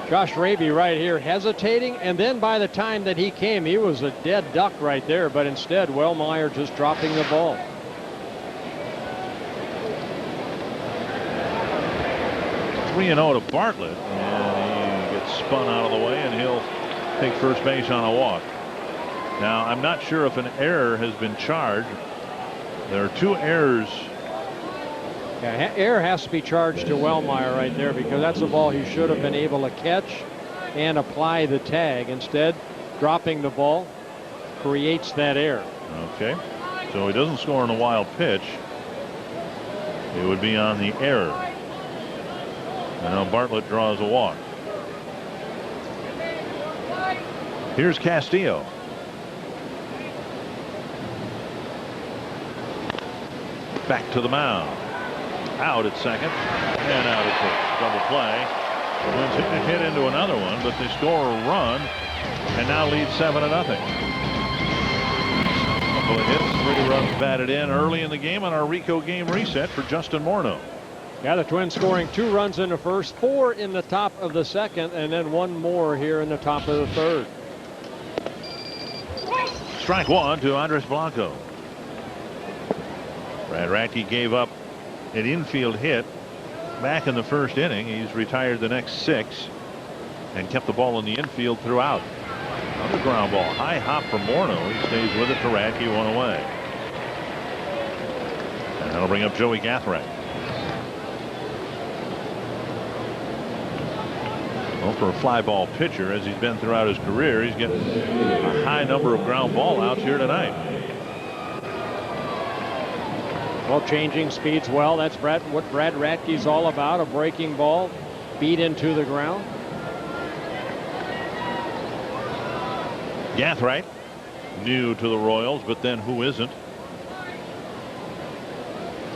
Josh Raby right here hesitating, and then by the time that he came, he was a dead duck right there, but instead Willmeyer just dropping the ball. Three and 0 to Bartlett, and he gets spun out of the way, and he'll take first base on a walk. Now, I'm not sure if an error has been charged. There are two errors. Yeah, error has to be charged to Wellmeyer right there, because that's a ball he should have been able to catch and apply the tag. Instead, dropping the ball creates that error. Okay, so he doesn't score on a wild pitch. It would be on the error. And now Bartlett draws a walk. Here's Castillo. Back to the mound. Out at second and out at first. Double play. Twins hit into another one, but they score a run and now lead 7-0. Couple of hits, 3 runs batted in early in the game on our Rico game reset for Justin Morneau. Yeah, the Twins scoring 2 runs in the first, 4 in the top of the second, and then 1 more here in the top of the third. Strike 1 to Andres Blanco. Brad Radke gave up an infield hit back in the first inning. He's retired the next 6 and kept the ball in the infield throughout. Another ground ball, high hop from Morneau. He stays with it to Radke, 1 away. And that'll bring up Joey Gathrak. Well, for a fly ball pitcher, as he's been throughout his career, he's getting a high number of ground ball outs here tonight. Well, changing speeds well. That's what Brad Radke's all about, a breaking ball, beat into the ground. Gathright, new to the Royals, but then who isn't?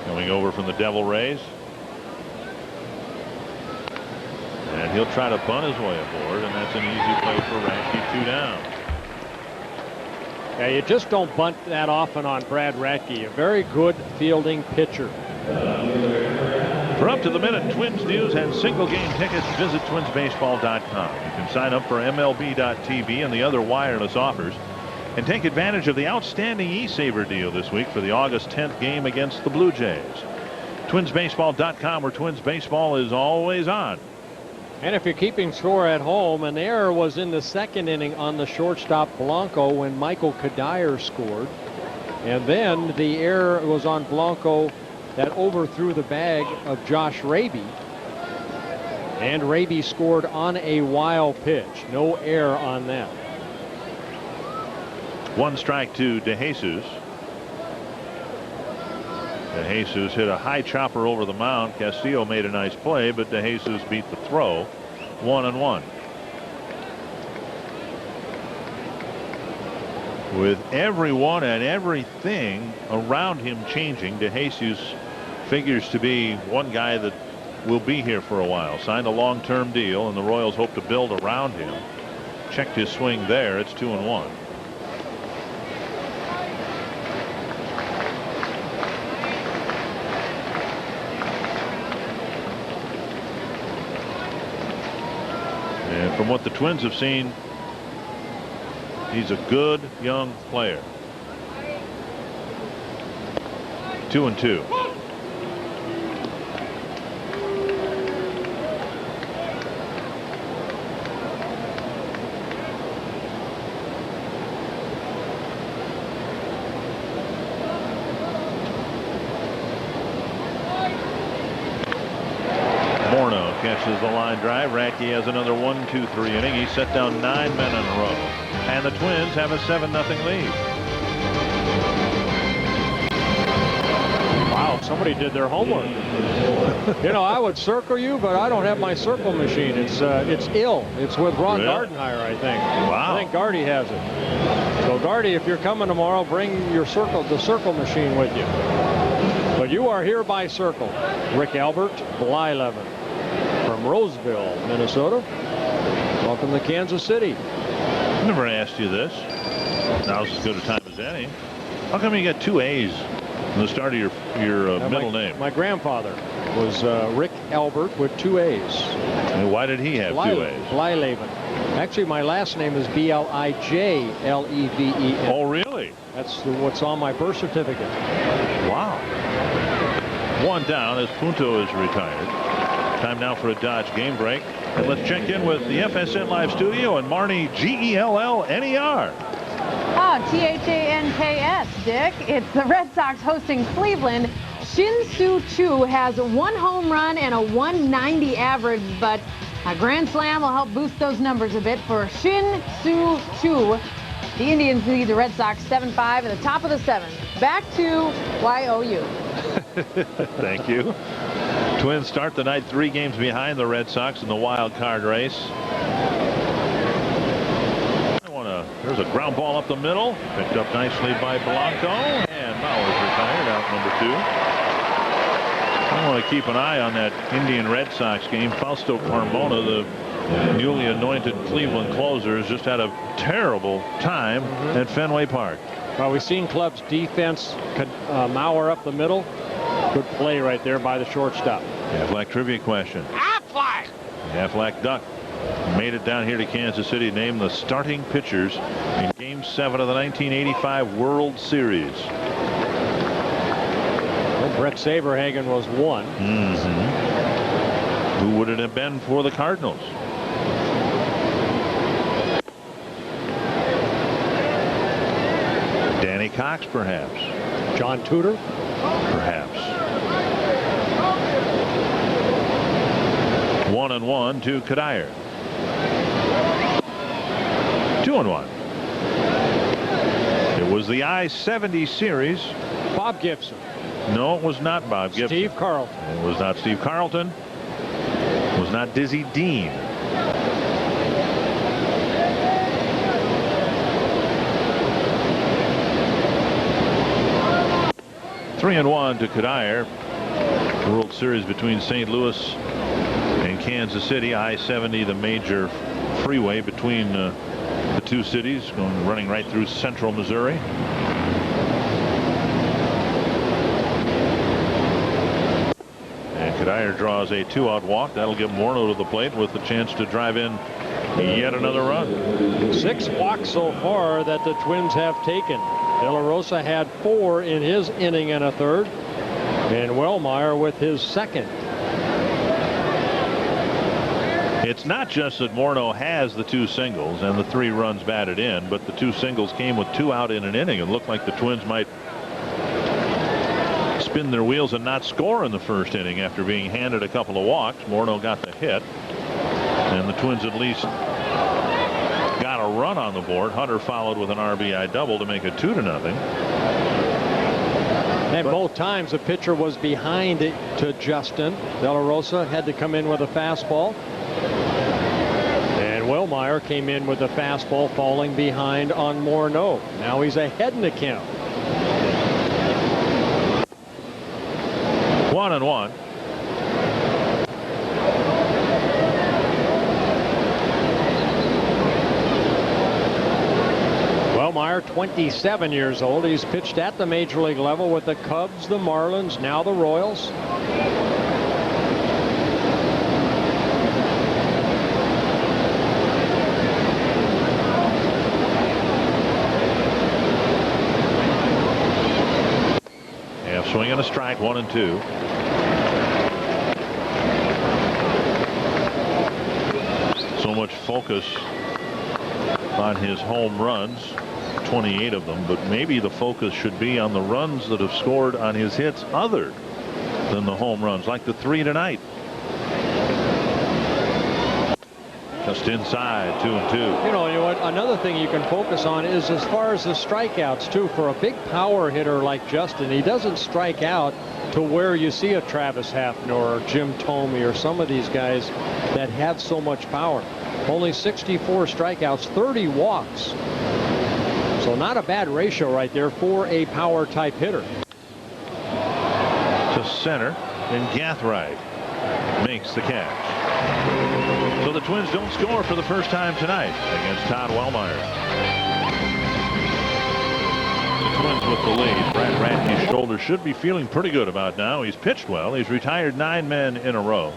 Coming over from the Devil Rays. And he'll try to bunt his way aboard, and that's an easy play for Radke, 2 down. Yeah, you just don't bunt that often on Brad Radke, a very good fielding pitcher. For up to the minute Twins news and single game tickets, visit twinsbaseball.com. You can sign up for MLB.tv and the other wireless offers and take advantage of the outstanding e-saver deal this week for the August 10th game against the Blue Jays. Twinsbaseball.com, where Twins baseball is always on. And if you're keeping score at home, an error was in the second inning on the shortstop Blanco when Michael Cuddyer scored. And then the error was on Blanco that overthrew the bag of Josh Raby. And Raby scored on a wild pitch. No error on that. 1 strike to DeJesus. DeJesus hit a high chopper over the mound. Castillo made a nice play, but DeJesus beat the throw. 1-1. With everyone and everything around him changing, DeJesus figures to be one guy that will be here for a while. Signed a long-term deal, and the Royals hope to build around him. Checked his swing there. It's 2-1. And from what the Twins have seen, he's a good young player. 2-2. catches the line drive. Radke has another 1-2-3 inning. He set down 9 men in a row. And the Twins have a 7-0 lead. Wow, somebody did their homework. You know, I would circle you, but I don't have my circle machine. It's ill. It's with Ron Gardenhire, I think. Wow. I think Gardy has it. So Gardy, if you're coming tomorrow, bring your the circle machine with you. But you are hereby circled. Rick Albert, Blyleven from Roseville, Minnesota. Welcome to Kansas City. I never asked you this. Now's as good a time as any. How come you got 2 A's in the start of your middle name? My grandfather was Rick Albert with 2 A's. And why did he have 2 A's? Blyleven. Actually, my last name is Blijleven. Oh, really? That's what's on my birth certificate. Wow. 1 down as Punto is retired. Time now for a Dodge game break. And let's check in with the FSN Live studio and Marnie Gellner. Oh, Thanks, Dick. It's the Red Sox hosting Cleveland. Shin-Soo Choo has 1 home run and a 190 average, but a grand slam will help boost those numbers a bit for Shin-Soo Choo. The Indians lead the Red Sox 7-5 at the top of the 7th. Back to YOU. Thank you. Twins start the night 3 games behind the Red Sox in the wild card race. There's a ground ball up the middle, picked up nicely by Blanco, and Bauer's retired, out number 2. I want to keep an eye on that Indian Red Sox game. Fausto Carmona, the newly anointed Cleveland closer, has just had a terrible time at Fenway Park. Well, we've seen Club's defense Mauer up the middle. Good play right there by the shortstop. Aflac trivia question. Aflac Duck made it down here to Kansas City, named the starting pitchers in Game 7 of the 1985 World Series. Well, Brett Saberhagen was 1. Who would it have been for the Cardinals? Danny Cox, perhaps. John Tudor? Perhaps. 1-1 to Cuddyer. 2-1. It was the I-70 series. Bob Gibson. No, it was not Bob Gibson. Steve Carlton. It was not Steve Carlton. It was not Dizzy Dean. Three and 1 to Cuddyer. World Series between St. Louis and Kansas City. I-70, the major freeway between the 2 cities, running right through central Missouri. And Cuddyer draws a 2-out walk. That'll get Morneau to the plate with the chance to drive in yet another run. 6 walks so far that the Twins have taken. De La Rosa had 4 in his inning and a third, and Wellmeyer with his second. It's not just that Morneau has the 2 singles and the 3 runs batted in, but the 2 singles came with 2 out in an inning. It looked like the Twins might spin their wheels and not score in the first inning after being handed a couple of walks. Morneau got the hit, and the Twins at least got a run on the board. Hunter followed with an RBI double to make it 2-0. And both times the pitcher was behind it to Justin. De La Rosa had to come in with a fastball. And Wellmeyer came in with a fastball, falling behind on Morneau. Now he's ahead in the count. 1-1. Wellmeyer, 27 years old. He's pitched at the major league level with the Cubs, the Marlins, now the Royals. Half swing and a strike, 1-2. So much focus on his home runs, 28 of them, but maybe the focus should be on the runs that have scored on his hits other than the home runs, like the 3 tonight. Just inside, 2-2. You know what? Another thing you can focus on is as far as the strikeouts too. For a big power hitter like Justin, he doesn't strike out to where you see a Travis Hafner or Jim Thome or some of these guys that have so much power. Only 64 strikeouts, 30 walks. So not a bad ratio right there for a power type hitter. To center, and Gathright makes the catch. So the Twins don't score for the first time tonight against Todd Wellmeyer. The Twins with the lead. Brad Radke's shoulder should be feeling pretty good about now. He's pitched well. He's retired 9 men in a row.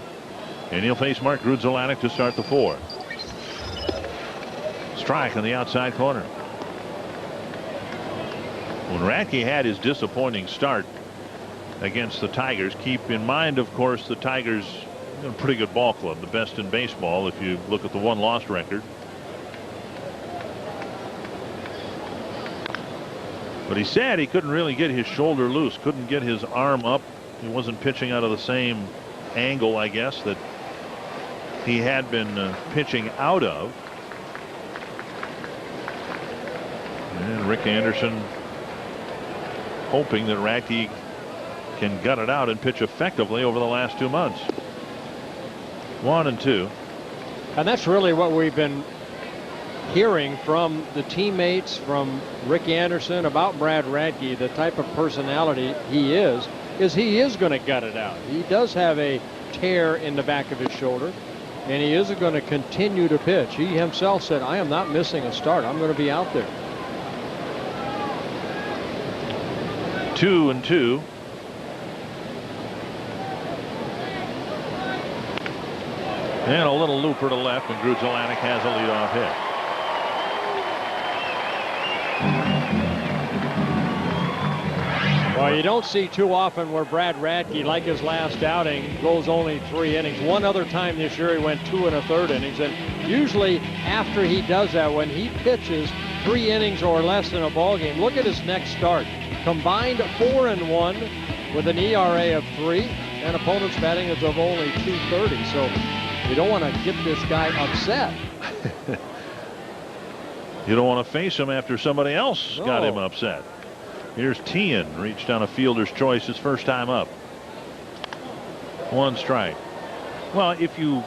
And he'll face Mark Grudzielanek to start the 4th. Strike on the outside corner. When Radke had his disappointing start against the Tigers, keep in mind, of course, the Tigers a pretty good ball club, the best in baseball if you look at the 1-loss record. But he said he couldn't really get his shoulder loose, couldn't get his arm up. He wasn't pitching out of the same angle, I guess, that he had been pitching out of. And Rick Anderson hoping that Radke can gut it out and pitch effectively over the last 2 months. 1-2. And that's really what we've been hearing from the teammates, from Rick Anderson about Brad Radke. The type of personality he is he is going to gut it out. He does have a tear in the back of his shoulder, and he is going to continue to pitch. He himself said, I am not missing a start. I'm going to be out there. 2-2. And a little looper to left, and Grudzielanek has a leadoff hit. Well, you don't see too often where Brad Radke, like his last outing, goes only 3 innings. One other time this year he went 2 1/3 innings, and usually after he does that, when he pitches 3 innings or less in a ball game, look at his next start. Combined 4-1 with an ERA of 3, and opponent's batting is of only .230. So you don't want to get this guy upset. You don't want to face him after somebody else got him upset. Here's Teahan, reached on a fielder's choice his first time up. 1 strike. Well, if you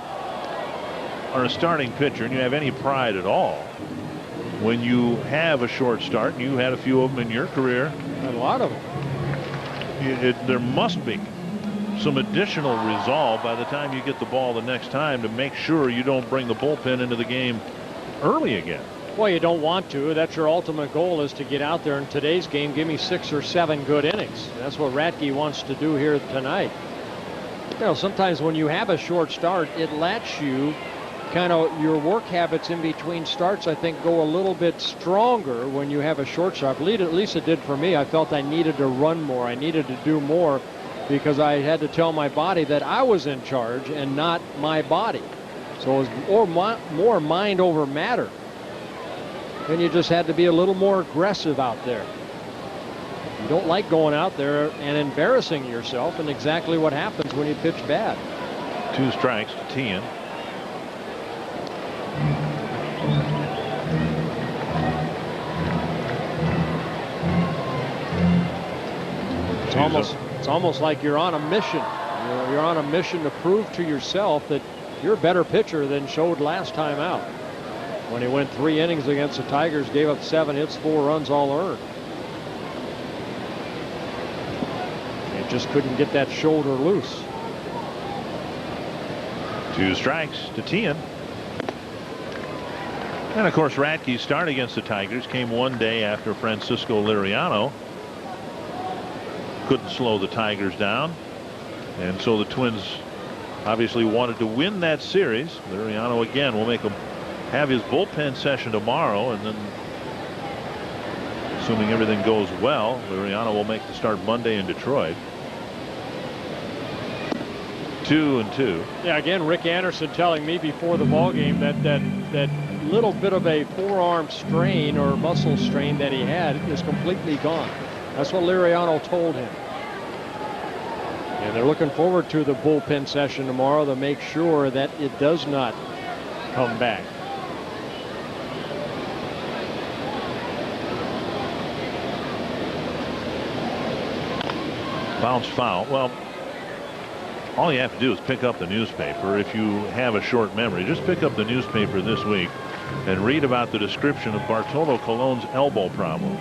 are a starting pitcher and you have any pride at all, when you have a short start, and you had a few of them in your career, A lot of them. there must be some additional resolve by the time you get the ball the next time to make sure you don't bring the bullpen into the game early again. Well, you don't want to. That's your ultimate goal, is to get out there in today's game. Give me 6 or 7 good innings. That's what Radke wants to do here tonight. You know, sometimes when you have a short start, it lets you kind of, your work habits in between starts, I think, go a little bit stronger when you have a short start. At least it did for me. I felt I needed to run more. I needed to do more because I had to tell my body that I was in charge and not my body. So it was more mind over matter. And you just had to be a little more aggressive out there. You don't like going out there and embarrassing yourself, and exactly what happens when you pitch bad. 2 strikes to Teahan. It's almost like you're on a mission. You're on a mission to prove to yourself that you're a better pitcher than showed last time out. When he went 3 innings against the Tigers, gave up 7 hits, 4 runs, all earned. He just couldn't get that shoulder loose. 2 strikes to Teahan. And of course, Radke's start against the Tigers came 1 day after Francisco Liriano couldn't slow the Tigers down, and so the Twins obviously wanted to win that series. Liriano again will have his bullpen session tomorrow, and then, assuming everything goes well, Liriano will make the start Monday in Detroit. 2-2. Yeah, again, Rick Anderson telling me before the ball game that little bit of a forearm strain or muscle strain that he had is completely gone. That's what Liriano told him. And they're looking forward to the bullpen session tomorrow to make sure that it does not come back. Bounce foul. Well, all you have to do is pick up the newspaper. If you have a short memory, just pick up the newspaper this week and read about the description of Bartolo Colon's elbow problems.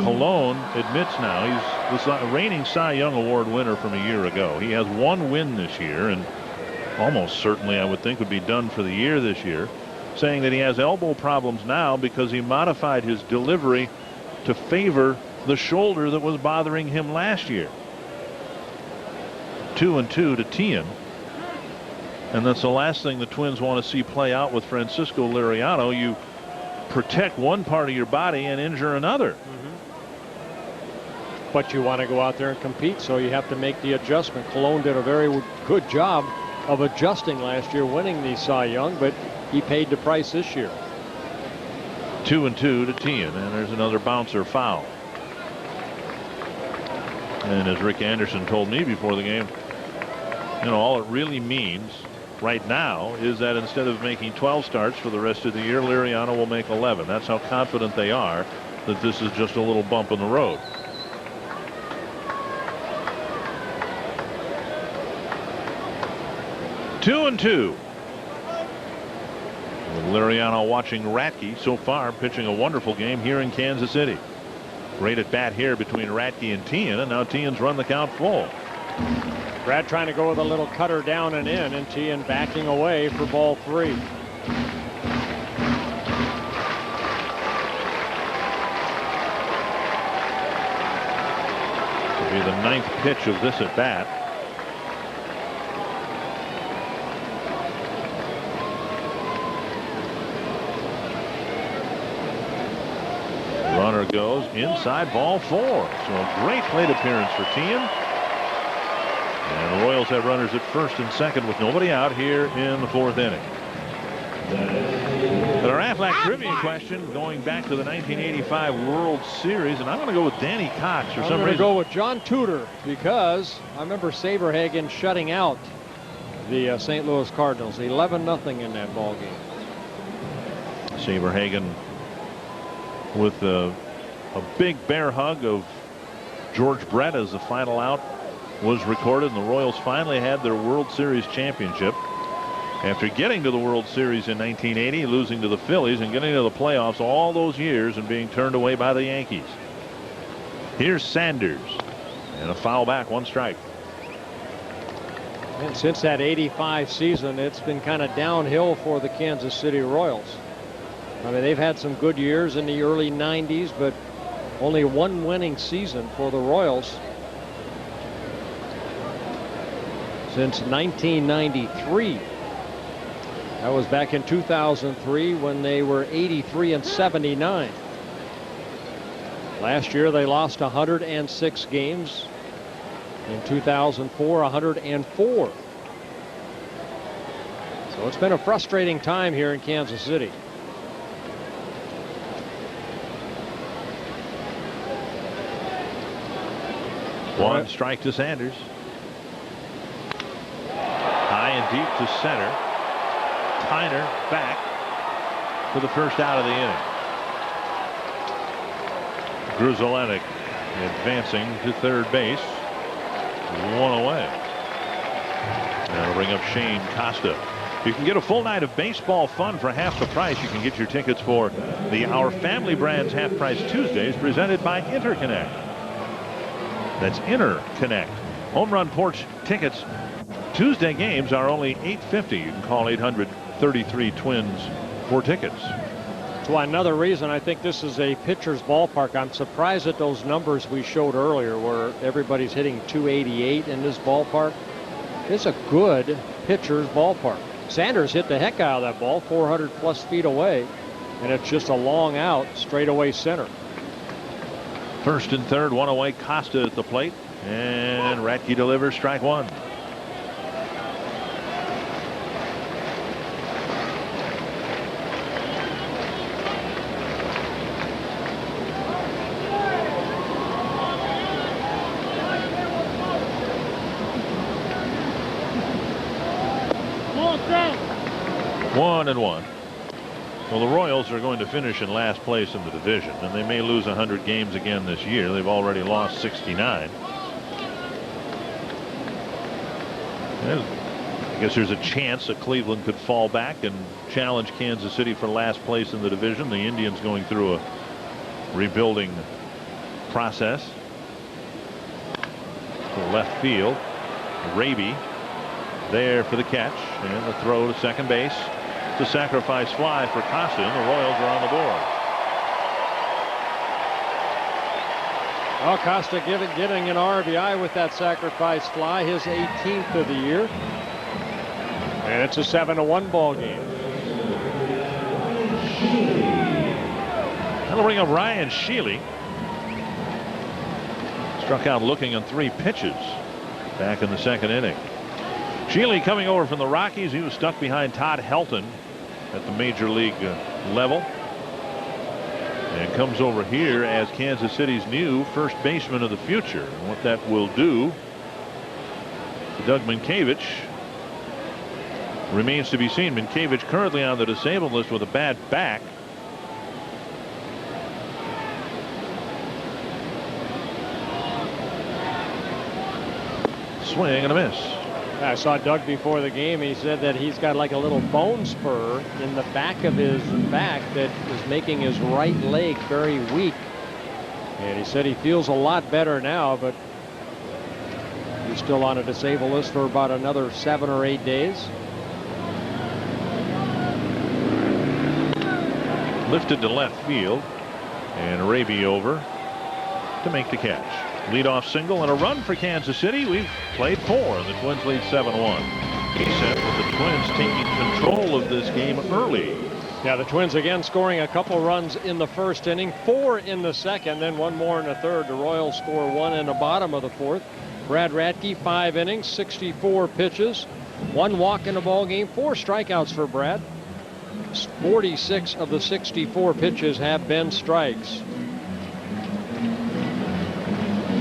Colon admits now he's the reigning Cy Young Award winner from a year ago. He has one win this year, and almost certainly I would think would be done for the year this year, saying that he has elbow problems now because he modified his delivery to favor the shoulder that was bothering him last year. 2-2 to Teahan. And that's the last thing the Twins want to see play out with Francisco Liriano. You protect one part of your body and injure another. But you want to go out there and compete, so you have to make the adjustment. Colon did a very good job of adjusting last year, winning the Cy Young, but he paid the price this year. 2-2 to Teahan, and there's another bouncer foul. And as Rick Anderson told me before the game, you know, all it really means right now is that instead of making 12 starts for the rest of the year, Liriano will make 11. That's how confident they are that this is just a little bump in the road. Two and two. With Liriano watching Radke so far, pitching a wonderful game here in Kansas City. Great at bat here between Radke and Teahan, and now Teahan's run the count full. Brad trying to go with a little cutter down and in, and Teahan backing away for ball 3. It'll be the 9th pitch of this at bat. Runner goes inside, ball 4. So a great plate appearance for Teahan. And the Royals have runners at first and second with nobody out here in the 4th inning. And our Aflac trivia question going back to the 1985 World Series, and I'm going to go with Danny Cox for some reason. I'm going to go with John Tudor because I remember Saberhagen shutting out the St. Louis Cardinals 11-0 in that ball game. Saberhagen with a big bear hug of George Brett as the final out was recorded, and the Royals finally had their World Series championship after getting to the World Series in 1980, losing to the Phillies, and getting to the playoffs all those years and being turned away by the Yankees. Here's Sanders, and a foul back, 1 strike. And since that 85 season, it's been kind of downhill for the Kansas City Royals. I mean, they've had some good years in the early 90s, but only one winning season for the Royals since 1993. That was back in 2003 when they were 83-79. Last year they lost 106 games. In 2004, 104. So it's been a frustrating time here in Kansas City. One strike to Sanders. High and deep to center. Tyner back for the first out of the inning. Gruzelenik advancing to third base. 1 away. That'll bring up Shane Costa. You can get a full night of baseball fun for half the price. You can get your tickets for the Our Family Brands Half Price Tuesdays presented by Interconnect. That's Interconnect. Home Run Porch tickets. Tuesday games are only $8.50. You can call 800-33-TWINS for tickets. So another reason I think this is a pitcher's ballpark. I'm surprised at those numbers we showed earlier where everybody's hitting 288 in this ballpark. It's a good pitcher's ballpark. Sanders hit the heck out of that ball 400 plus feet away, and it's just a long out straightaway center. First and third, 1 away. Costa at the plate, and Radke delivers strike 1. 1-1. Well, the Royals are going to finish in last place in the division, and they may lose 100 games again this year. They've already lost 69. And I guess there's a chance that Cleveland could fall back and challenge Kansas City for last place in the division. The Indians going through a rebuilding process. To left field, Reggie there for the catch, and the throw to second base. The sacrifice fly for Costa, and the Royals are on the board. Well, Costa getting an RBI with that sacrifice fly, his 18th of the year. And it's a 7-1 ball game. That'll bring up Ryan Sheely. Struck out looking on 3 pitches back in the second inning. Sheely coming over from the Rockies. He was stuck behind Todd Helton at the major league level, and comes over here as Kansas City's new first baseman of the future. And what that will do to Doug Minkiewicz remains to be seen. Minkiewicz currently on the disabled list with a bad back. Swing and a miss. I saw Doug before the game. He said that he's got like a little bone spur in the back of his back that is making his right leg very weak. And he said he feels a lot better now, but he's still on a disabled list for about another 7 or 8 days. Lifted to left field, and Reggie over to make the catch. Leadoff single and a run for Kansas City. We've played 4. The Twins lead 7-1. He said with the Twins taking control of this game early. Yeah, the Twins again scoring a couple runs in the first inning, 4 in the second, then 1 more in the third. The Royals score 1 in the bottom of the 4th. Brad Radke, 5 innings, 64 pitches, 1 walk in the ball game, 4 strikeouts for Brad. 46 of the 64 pitches have been strikes.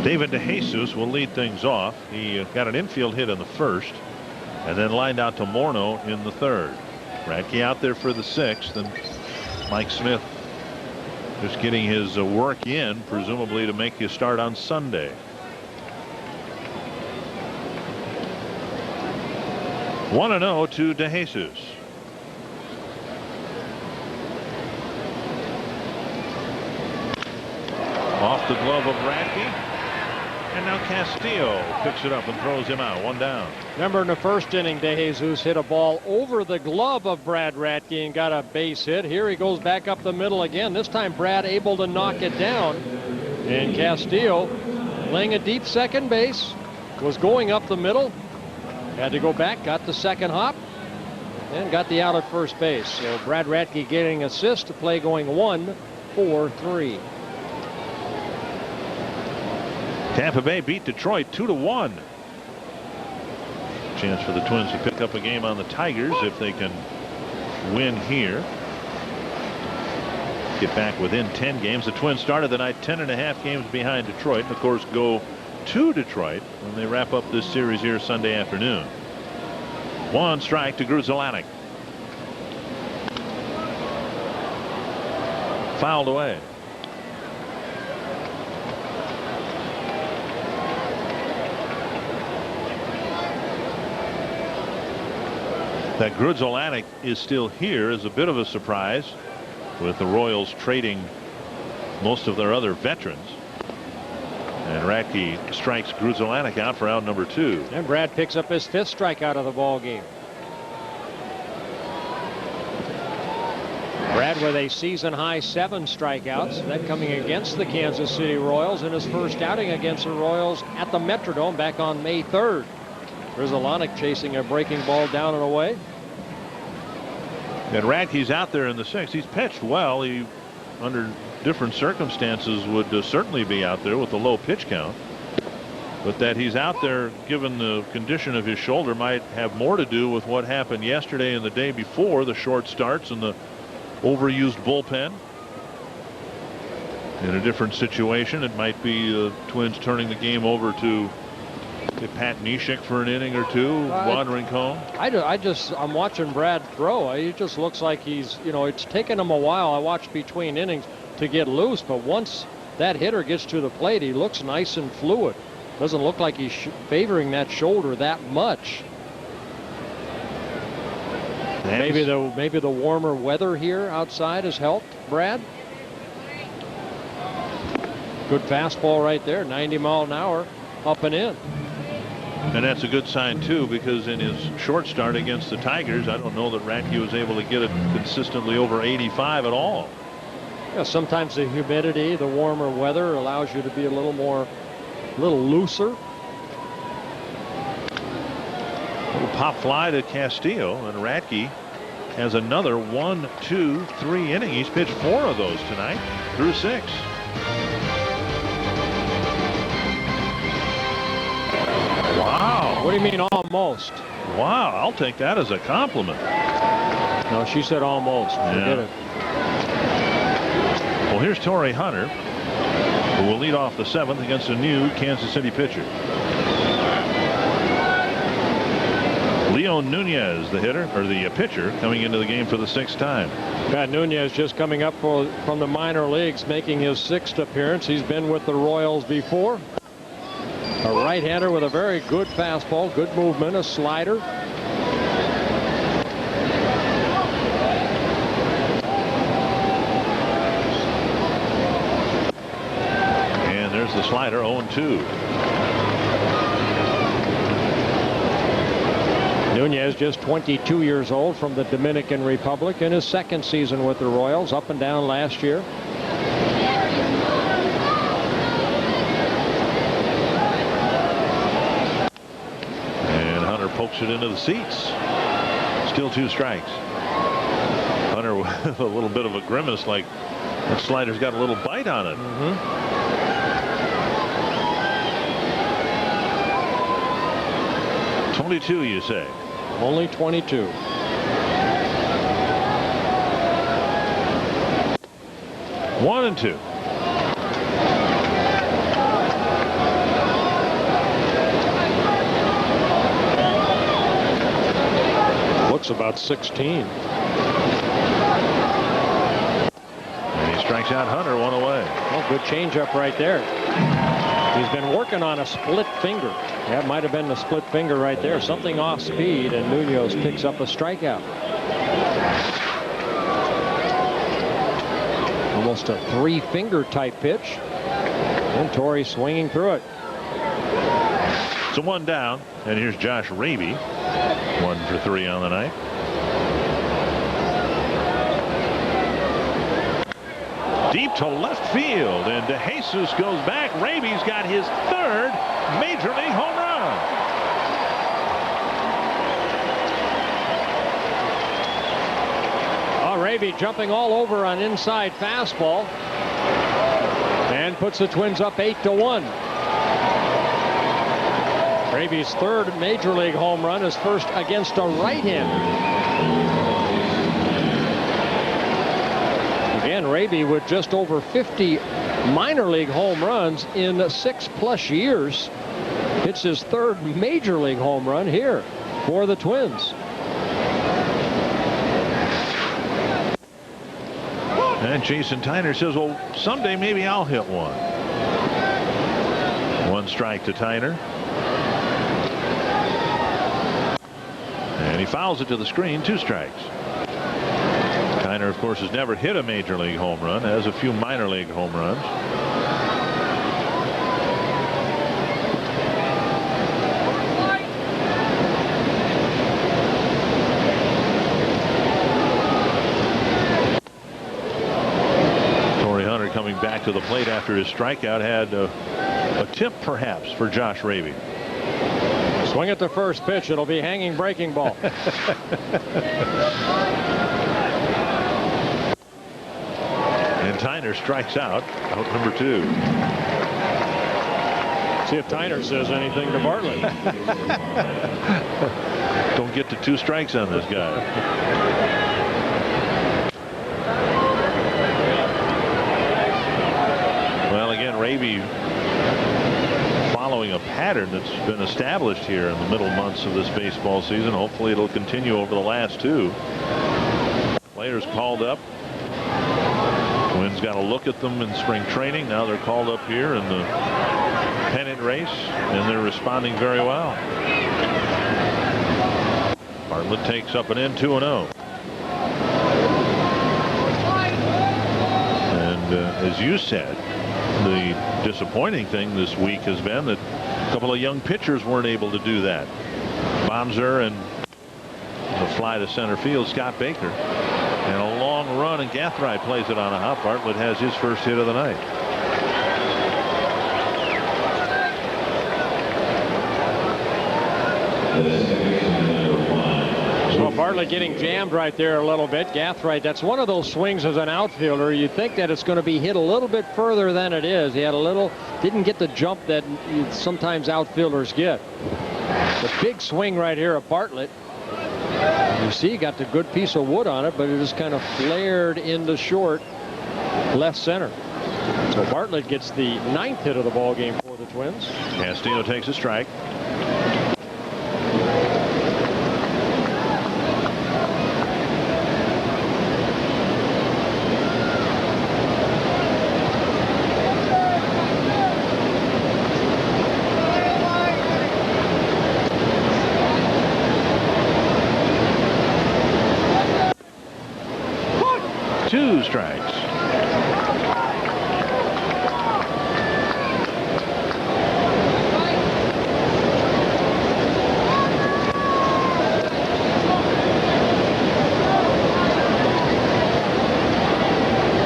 David DeJesus will lead things off. He got an infield hit in the first, and then lined out to Morneau in the third. Radke out there for the 6th, and Mike Smith just getting his work in, presumably to make his start on Sunday. 1-0 to DeJesus. Off the glove of Radke. And now Castillo picks it up and throws him out. 1 down. Remember in the first inning, DeJesus hit a ball over the glove of Brad Radke and got a base hit. Here he goes back up the middle again. This time Brad able to knock it down. And Castillo playing a deep second base. Was going up the middle. Had to go back. Got the second hop. And got the out at first base. So Brad Radke getting assist. To play going 1-4-3. Tampa Bay beat Detroit 2-1. Chance for the Twins to pick up a game on the Tigers if they can win here. Get back within 10 games. The Twins started the night 10.5 games behind Detroit, and of course go to Detroit when they wrap up this series here Sunday afternoon. 1 strike to Grudzielanek. Fouled away. That Grudzielanek is still here is a bit of a surprise, with the Royals trading most of their other veterans. And Radke strikes Grudzielanek out for out number 2. And Brad picks up his 5th strikeout of the ball game. Brad with a season high 7 strikeouts, that coming against the Kansas City Royals in his first outing against the Royals at the Metrodome back on May 3rd. Grudzielanek chasing a breaking ball down and away. And Radke's out there in the 6th. He's pitched well. He, under different circumstances, would certainly be out there with the low pitch count. But that he's out there, given the condition of his shoulder, might have more to do with what happened yesterday and the day before, the short starts and the overused bullpen. In a different situation, it might be the Twins turning the game over to Did Pat Neshek for an inning or two, wandering home? I'm watching Brad throw. He just looks like he's, it's taken him a while. I watched between innings to get loose, but once that hitter gets to the plate, he looks nice and fluid. Doesn't look like he's favoring that shoulder that much. Maybe the warmer weather here outside has helped Brad. Good fastball right there, 90 mile an hour, up and in. And that's a good sign too, because in his short start against the Tigers, I don't know that Radke was able to get it consistently over 85 at all. Yeah, sometimes the humidity, the warmer weather allows you to be a little looser. Little pop fly to Castillo, and Radke has another 1, 2, 3 inning. He's pitched 4 of those tonight through 6. Wow. What do you mean almost? Wow, I'll take that as a compliment. No, she said almost. Forget it. Well, here's Torii Hunter, who will lead off the 7th against a new Kansas City pitcher. Leon Nunez, the hitter, or the pitcher, coming into the game for the 6th time. Pat Nunez just coming up from the minor leagues, making his 6th appearance. He's been with the Royals before. A right-hander with a very good fastball, good movement, a slider. And there's the slider, 0-2. Nunez, just 22 years old, from the Dominican Republic, in his 2nd season with the Royals, up and down last year. Pokes it into the seats. Still 2 strikes. Hunter with a little bit of a grimace, like that slider's got a little bite on it. 22, you say? Only 22. One and 2. Looks about 16. And he strikes out Hunter, 1 away. Well, good changeup right there. He's been working on a split finger. That might have been the split finger right there. Something off speed, and Nunez picks up a strikeout. Almost a 3-finger type pitch. And Torii swinging through it. So 1 down, and here's Josh Raby. 1 for 3 on the night. Deep to left field, and DeJesus goes back. Raby's got his 3rd Major League home run. Oh, Raby jumping all over on inside fastball, and puts the Twins up 8-1. Raby's 3rd Major League home run, his 1st against a right-hander. Again, Raby with just over 50 minor league home runs in 6+ years. It's his 3rd Major League home run here for the Twins. And Jason Tyner says, well, someday maybe I'll hit one. 1 strike to Tyner. And he fouls it to the screen, 2 strikes. Tyner, of course, has never hit a Major League home run, has a few minor league home runs. Torii Hunter coming back to the plate after his strikeout had a tip perhaps for Josh Raby. Swing at the first pitch. It'll be hanging breaking ball. And Tyner strikes out number 2. See if Tyner says anything to Bartlett. Don't get to 2 strikes on this guy. Well, again, Raby following a pattern that's been established here in the middle months of this baseball season. Hopefully it'll continue over the last two. Players called up. Twins got a look at them in spring training. Now they're called up here in the pennant race, and they're responding very well. Bartlett takes up an end 2-0. And as you said, the disappointing thing this week has been that a couple of young pitchers weren't able to do that. Bonser and the fly to center field, Scott Baker. And a long run, and Gathright plays it on a hop. Bartlett has his first hit of the night. Well, Bartlett getting jammed right there a little bit. Gathright, that's one of those swings as an outfielder. You think that it's going to be hit a little bit further than it is. He had a little, didn't get the jump that sometimes outfielders get. The big swing right here of Bartlett. You see, he got the good piece of wood on it, but it just kind of flared into short left center. So Bartlett gets the 9th hit of the ball game for the Twins. Castillo takes a strike. Two strikes.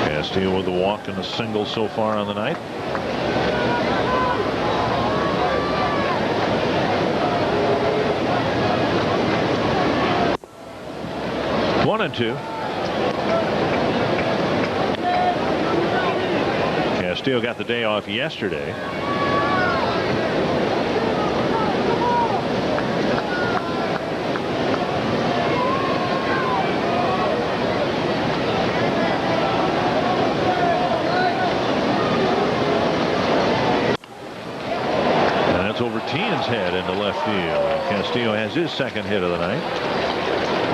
Castillo with a walk and a single so far on the night. One and two. Castillo got the day off yesterday. And that's over Teahan's head into left field. Castillo has his second hit of the night.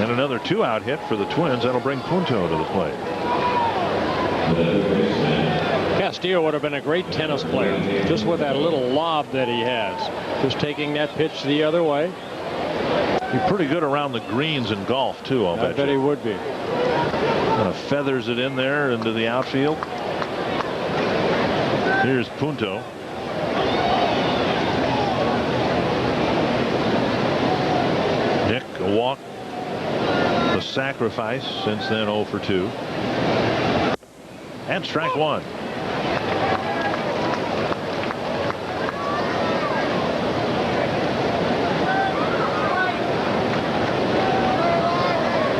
And another 2-out hit for the Twins. That'll bring Punto to the plate. Castillo would have been a great tennis player, just with that little lob that he has. Just taking that pitch the other way. He's pretty good around the greens in golf, too, I'll bet he would be. Kind of feathers it in there into the outfield. Here's Punto. Nick, a walk. The sacrifice, since then 0 for 2. And strike one.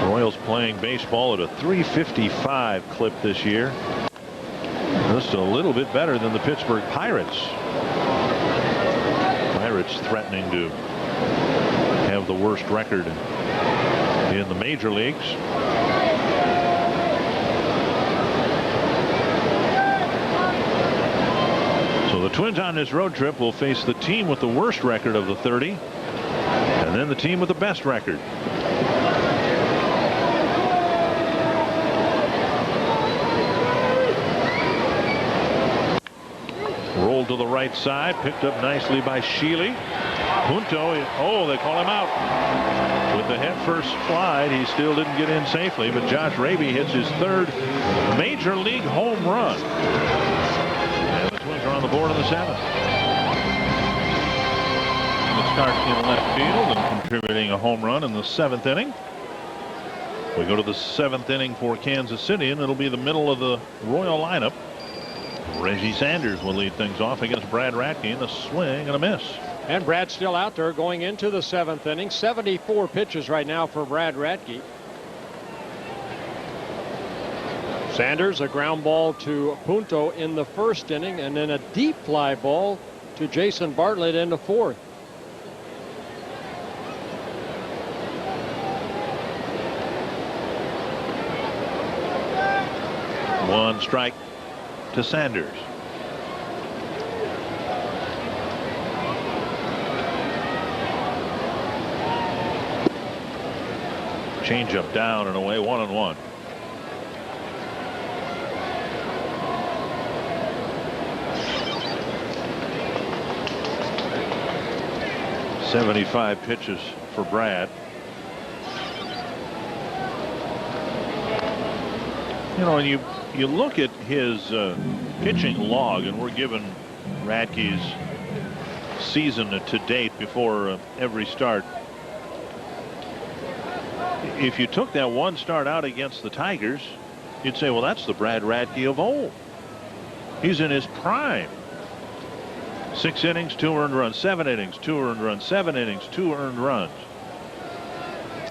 Royals playing baseball at a .355 clip this year. Just a little bit better than the Pittsburgh Pirates. Pirates threatening to have the worst record in the major leagues. So the Twins on this road trip will face the team with the worst record of the 30, and then the team with the best record. Rolled to the right side, picked up nicely by Sheely. Punto, oh, they call him out. With the head first slide, he still didn't get in safely, but Josh Raby hits his 3rd major league home run. And the Twins are on the board in the 7th. The start in left field and contributing a home run in the 7th inning. We go to the 7th inning for Kansas City, and it'll be the middle of the Royal lineup. Reggie Sanders will lead things off against Brad Radke in a swing and a miss. And Brad's still out there going into the 7th inning. 74 pitches right now for Brad Radke. Sanders, a ground ball to Punto in the 1st inning, and then a deep fly ball to Jason Bartlett in the 4th. One strike to Sanders. Change up down and away, 1-1. "75 pitches for Brad." You know, and you look at his pitching log, and we're given Radke's season to date before every start. If you took that one start out against the Tigers, you'd say, well, that's the Brad Radke of old. He's in his prime. 6 innings, 2 earned runs, 7 innings, 2 earned runs, 7 innings, 2 earned runs.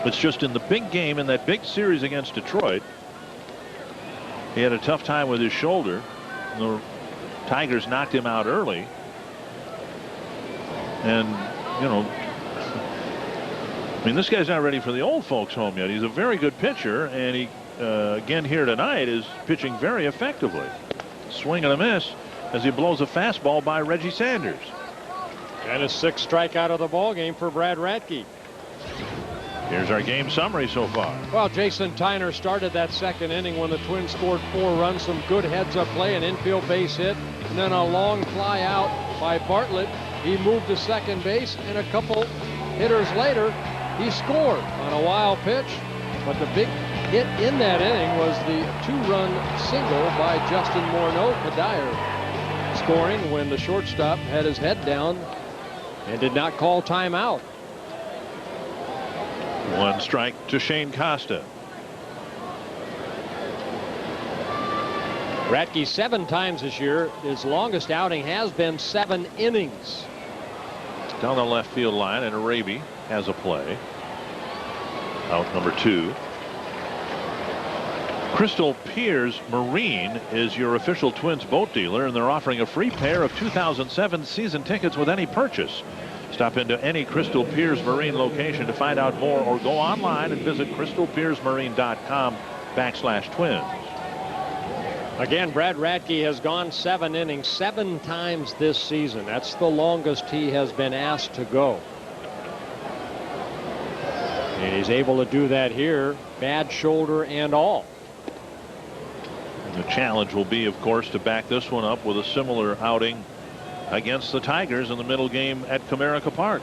It's just in the big game, in that big series against Detroit, he had a tough time with his shoulder. The Tigers knocked him out early. And, you know, I mean, this guy's not ready for the old folks home yet. He's a very good pitcher, and he, again here tonight, is pitching very effectively. Swing and a miss as he blows a fastball by Reggie Sanders. And a 6th strikeout of the ball game for Brad Radke. Here's our game summary so far. Well, Jason Tyner started that 2nd inning when the Twins scored 4 runs. Some good heads-up play, an infield base hit, and then a long fly out by Bartlett. He moved to second base, and a couple hitters later, he scored on a wild pitch. But the big hit in that inning was the 2-run single by Justin Morneau. Cuddyer scoring when the shortstop had his head down and did not call timeout. 1 strike to Shane Costa. Radke 7 times this year. His longest outing has been 7 innings. Down the left field line, and Arabi has a play. Out number 2. Crystal Piers Marine is your official Twins boat dealer, and they're offering a free pair of 2007 season tickets with any purchase. Stop into any Crystal Piers Marine location to find out more, or go online and visit crystalpiersmarine.com/twins. Again, Brad Radke has gone 7 innings 7 times this season. That's the longest he has been asked to go. And he's able to do that here, bad shoulder and all. And the challenge will be, of course, to back this one up with a similar outing against the Tigers in the middle game at Comerica Park.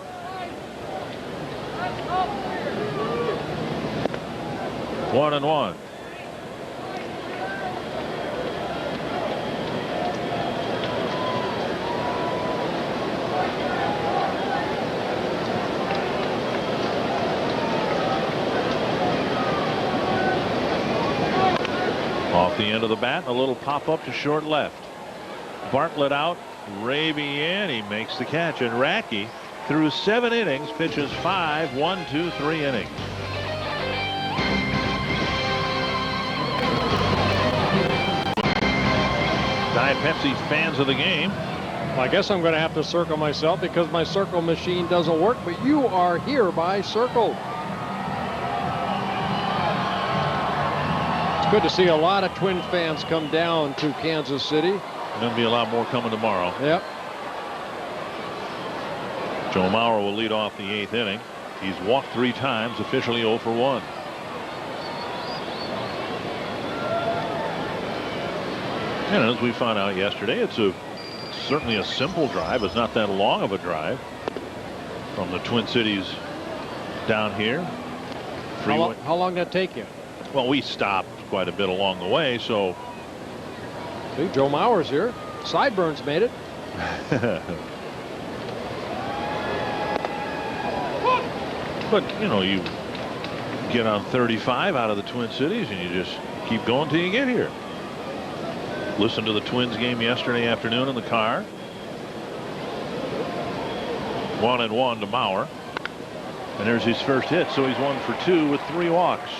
One and one. Off the end of the bat, a little pop up to short left. Bartlett out, Raby in, he makes the catch, and Radke through 7 innings pitches 5 1, 2, 3 innings. Diet Pepsi fans of the game. Well, I guess I'm going to have to circle myself because my circle machine doesn't work, but you are hereby circled. It's good to see a lot of Twin fans come down to Kansas City. There'll be a lot more coming tomorrow. Yep. Joe Mauer will lead off the 8th inning. He's walked 3 times, officially 0 for 1. And as we found out yesterday, it's certainly a simple drive. It's not that long of a drive from the Twin Cities down here. How long did it take you? Well, we stopped quite a bit along the way, so. See, Joe Mauer's here. Sideburns made it. But, you know, you get on 35 out of the Twin Cities and you just keep going till you get here. Listen to the Twins game yesterday afternoon in the car. 1-1 to Mauer. And there's his first hit, so he's 1 for 2 with 3 walks.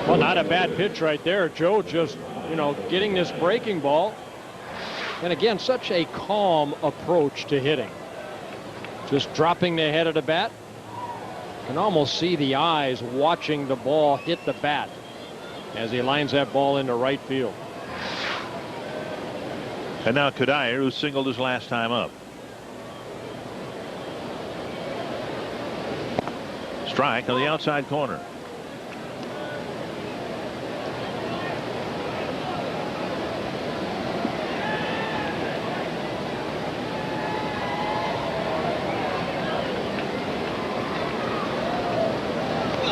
Well, not a bad pitch right there. Joe just, you know, getting this breaking ball. And again, such a calm approach to hitting. Just dropping the head of the bat. You can almost see the eyes watching the ball hit the bat as he lines that ball into right field. And now Cuddyer, who singled his last time up. Strike on the outside corner.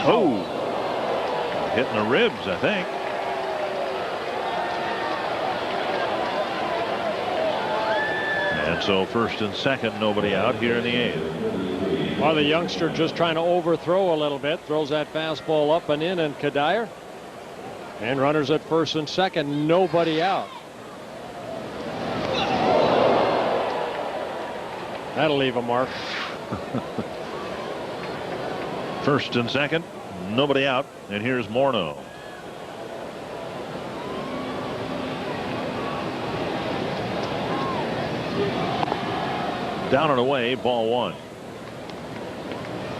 Oh, hitting the ribs, I think. And so first and second, nobody out here in the 8th. Well, the youngster just trying to overthrow a little bit, throws that fastball up and in, and Cuddyer. And runners at first and second, nobody out. That'll leave a mark. First and second, nobody out, and here's Morneau. Down and away, ball 1.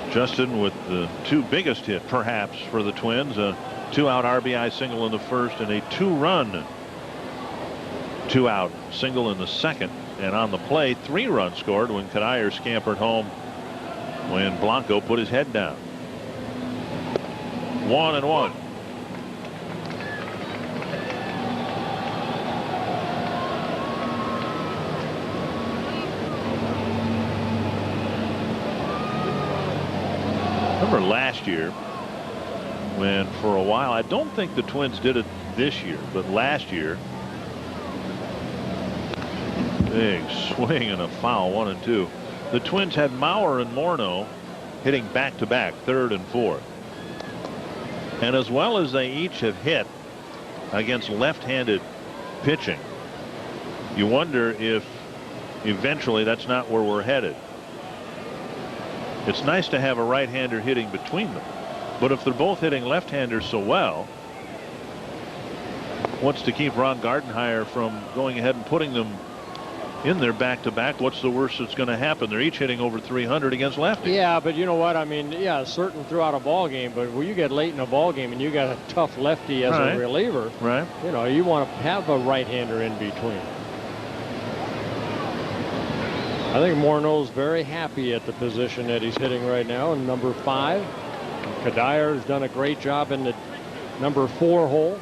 Justin with the 2 biggest hit perhaps for the Twins, a 2-out RBI single in the first and a 2-run 2-out single in the second, and on the play 3 runs scored when Cuddyer scampered home when Blanco put his head down. 1-1. Remember last year when for a while, I don't think the Twins did it this year, but last year, big swing and a foul, 1 and 2. The Twins had Mauer and Morneau hitting back-to-back, 3rd and 4th. And as well as they each have hit against left-handed pitching, you wonder if eventually that's not where we're headed. It's nice to have a right-hander hitting between them, but if they're both hitting left-handers so well, what's to keep Ron Gardenhire from going ahead and putting them in their back-to-back? What's the worst that's going to happen? They're each hitting over 300 against lefties. Yeah, but you know what? I mean, yeah, certain throughout a ball game, but when you get late in a ball game and you got a tough lefty as a reliever, right? You know, you want to have a right-hander in between. I think Morneau's very happy at the position that he's hitting right now in number 5. Cuddyer has done a great job in the number 4 hole.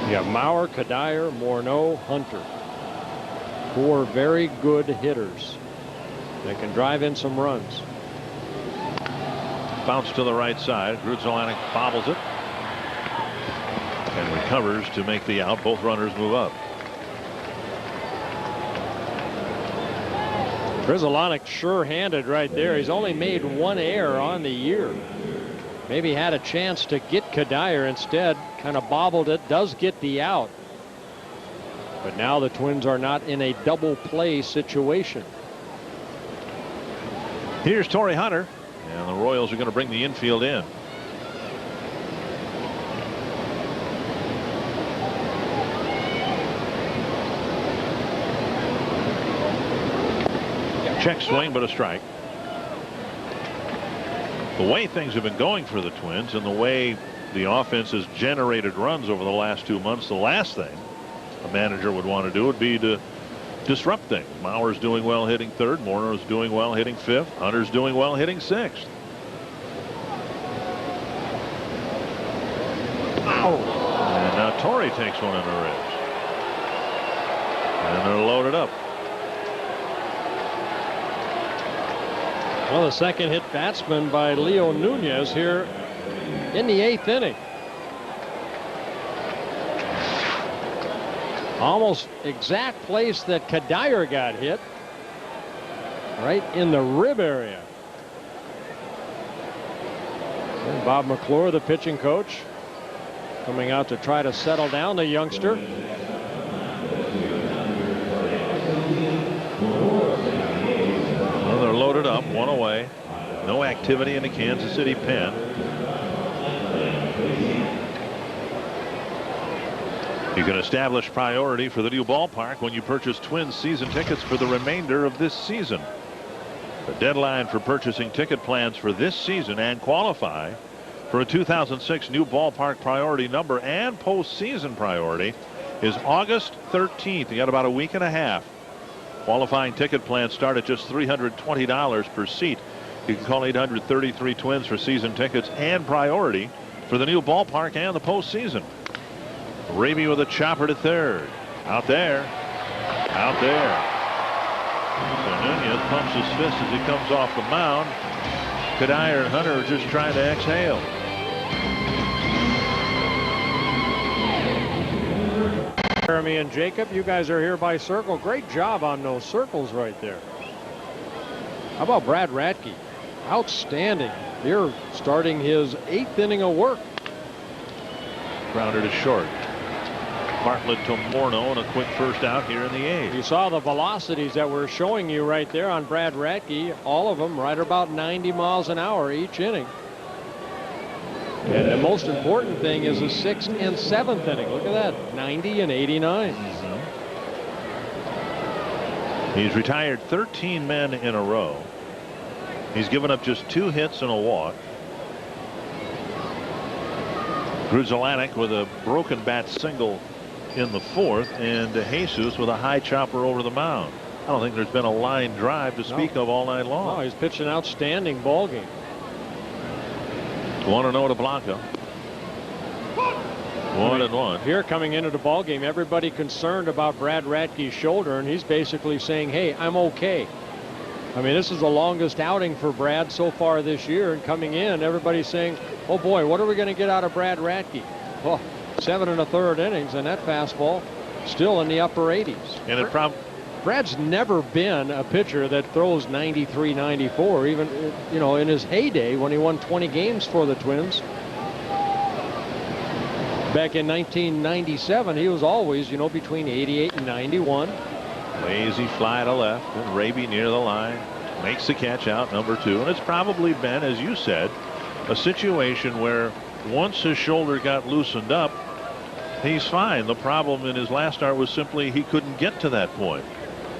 You have Mauer, Cuddyer, Morneau, Hunter. 4 very good hitters that can drive in some runs. Bounce to the right side. Grudzielanek bobbles it and recovers to make the out. Both runners move up. Grudzielanek sure-handed right there. He's only made 1 error on the year. Maybe had a chance to get Cuddyer instead. Kind of bobbled it. Does get the out. But now the Twins are not in a double play situation. Here's Torii Hunter, and the Royals are going to bring the infield in. Check swing, but a strike. The way things have been going for the Twins and the way the offense has generated runs over the last 2 months, the last thing a manager would want to do would be to disrupt things. Mauer's doing well hitting 3rd. Mornau's doing well hitting 5th. Hunter's doing well hitting 6th. And now Torii takes one in the ribs. And they're loaded up. Well, the second hit batsman by Leo Nunez here in the 8th inning. Almost exact place that Cuddyer got hit. Right in the rib area. And Bob McClure, the pitching coach, coming out to try to settle down the youngster. Well, they're loaded up, 1 away. No activity in the Kansas City pen. You can establish priority for the new ballpark when you purchase Twins season tickets for the remainder of this season. The deadline for purchasing ticket plans for this season and qualify for a 2006 new ballpark priority number and postseason priority is August 13th. You got about a week and a half. Qualifying ticket plans start at just $320 per seat. You can call 833-TWINS for season tickets and priority for the new ballpark and the postseason. Raby with a chopper to third. Out there. Out there. So Nunez pumps his fist as he comes off the mound. Cuddyer and Hunter are just trying to exhale. Jeremy and Jacob, you guys are here by circle. Great job on those circles right there. How about Brad Radke? Outstanding. Here starting his 8th inning of work. Grounder to short. Bartlett to Morneau and a quick first out here in the 8th. You saw the velocities that we're showing you right there on Brad Radke. All of them right about 90 miles an hour each inning. And the most important thing is the 6th and 7th inning. Look at that, 90 and 89. He's retired 13 men in a row. He's given up just 2 hits and a walk. Gruzelanek with a broken bat single in the 4th, and DeJesus with a high chopper over the mound. I don't think there's been a line drive to speak of all night long. No, he's pitched an outstanding ball game. 1-0 to Blanco. 1-1. Here coming into the ball game, everybody concerned about Brad Radke's shoulder, and he's basically saying, hey, I'm okay. I mean, this is the longest outing for Brad so far this year, and coming in, everybody's saying, oh boy, what are we going to get out of Brad Radke? Well, 7 1/3 innings, and that fastball still in the upper 80s. And it Brad's never been a pitcher that throws 93, 94, even, you know, in his heyday when he won 20 games for the Twins. Back in 1997, he was always, you know, between 88 and 91. Lazy fly to left, and Raby near the line makes the catch out, number 2. And it's probably been, as you said, a situation where once his shoulder got loosened up, he's fine. The problem in his last start was simply he couldn't get to that point.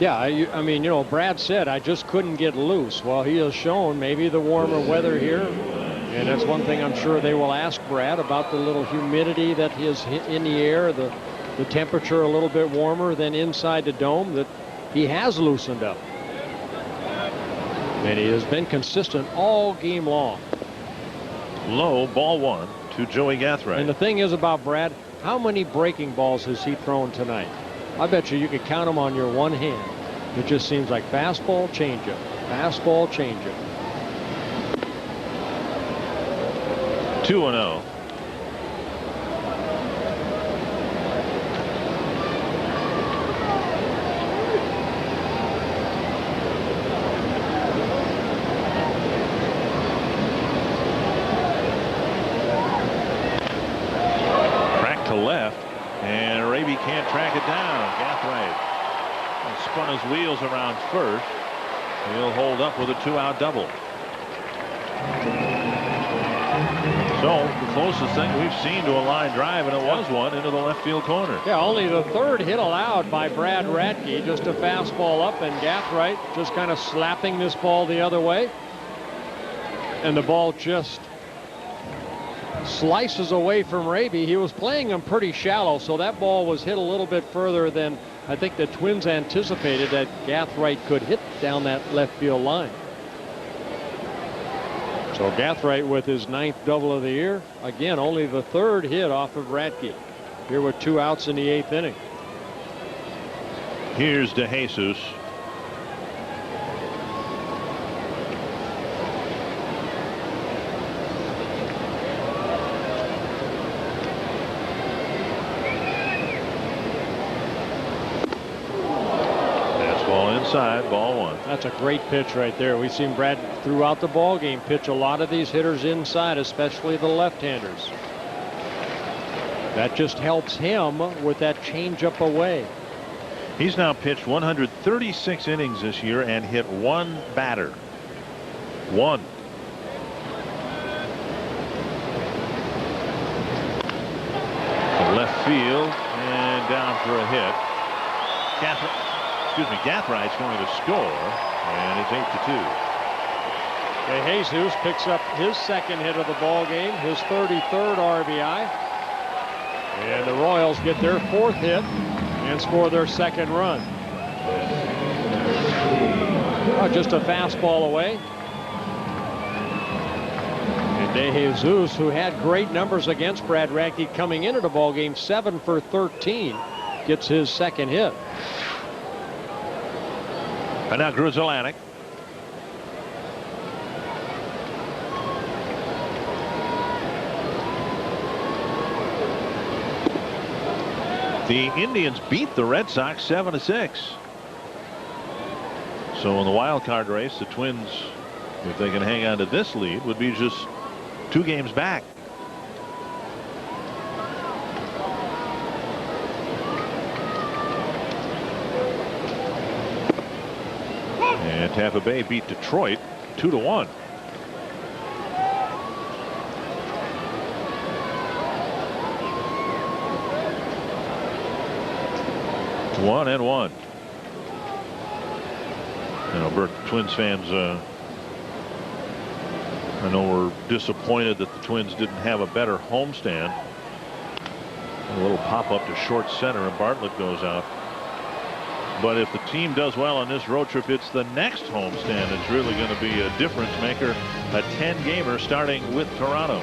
Yeah, I mean, you know, Brad said, I just couldn't get loose. Well, he has shown maybe the warmer weather here. And that's one thing I'm sure they will ask Brad about, the little humidity that is in the air, the temperature a little bit warmer than inside the dome, that he has loosened up. And he has been consistent all game long. Low, ball 1 to Joey Gathright. And the thing is about Brad, how many breaking balls has he thrown tonight? I bet you could count them on your one hand. It just seems like fastball, changeup, fastball, changeup. 2-0. Crack to left, and Raby can't track it down. Gathright spun his wheels around first. He'll hold up with a 2-out double. So the closest thing we've seen to a line drive, and it was one, into the left field corner. Yeah, only the 3rd hit allowed by Brad Radke. Just a fastball up, and Gathright just kind of slapping this ball the other way. And the ball just slices away from Raby. He was playing him pretty shallow, so that ball was hit a little bit further than I think the Twins anticipated that Gathright could hit down that left field line. So Gathright with his 9th double of the year. Again, only the 3rd hit off of Radke. Here with 2 outs in the 8th inning. Here's DeJesus. Inside, ball 1. That's a great pitch right there. We've seen Brad throughout the ball game pitch a lot of these hitters inside, especially the left-handers. That just helps him with that changeup away. He's now pitched 136 innings this year and hit 1 batter. 1. To left field and down for a hit. Gathwright's going to score, and it's 8-2. DeJesus picks up his 2nd hit of the ball game, his 33rd RBI, and the Royals get their 4th hit and score their 2nd run. Oh, just a fastball away. And DeJesus, who had great numbers against Brad Radke coming into the ball game, 7 for 13, gets his second hit. And now Gruzelanek. The Indians beat the Red Sox 7-6. So in the wild card race, the Twins, if they can hang on to this lead, would be just 2 games back. And Tampa Bay beat Detroit 2-1. One and one. You know, Bert, Twins fans, I know we're disappointed that the Twins didn't have a better homestand. A little pop-up to short center, and Bartlett goes out. But if the team does well on this road trip, it's the next homestand that's really going to be a difference maker. A 10-gamer starting with Toronto.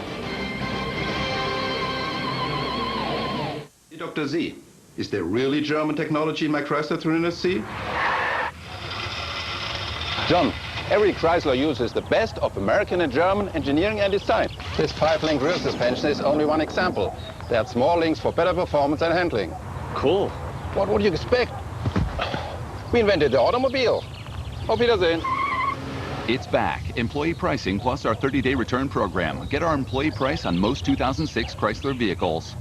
Dr. Z, is there really German technology in my Chrysler 300C? John, every Chrysler uses the best of American and German engineering and design. This 5-link rear suspension is only one example. They add small links for better performance and handling. Cool. What would you expect? We invented the automobile. Auf Wiedersehen. It's back. Employee pricing plus our 30-day return program. Get our employee price on most 2006 Chrysler vehicles.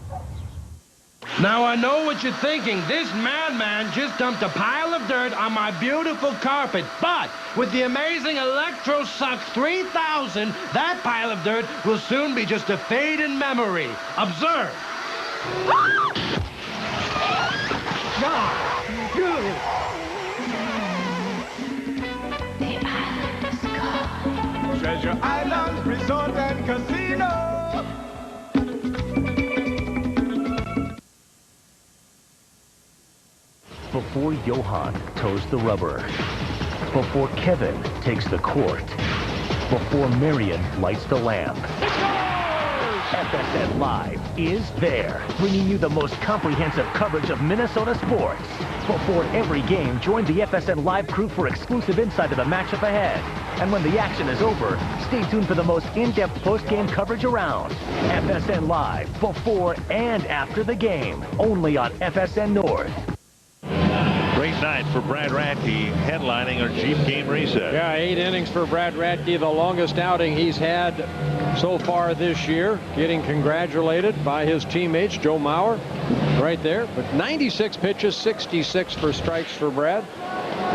Now I know what you're thinking. This madman just dumped a pile of dirt on my beautiful carpet. But with the amazing ElectroSuck 3000, that pile of dirt will soon be just a fade in memory. Observe. Treasure Island Resort and Casino. Before Johan toes the rubber, before Kevin takes the court, before Marion lights the lamp, FSN Live is there, bringing you the most comprehensive coverage of Minnesota sports. Before every game, join the FSN Live crew for exclusive insight of the matchup ahead. And when the action is over, stay tuned for the most in-depth post-game coverage around. FSN Live, before and after the game, only on FSN North. Great night for Brad Radke, headlining our Jeep game reset. Yeah, 8 innings for Brad Radke, the longest outing he's had so far this year. Getting congratulated by his teammates, Joe Mauer, right there. But 96 pitches, 66 for strikes for Brad.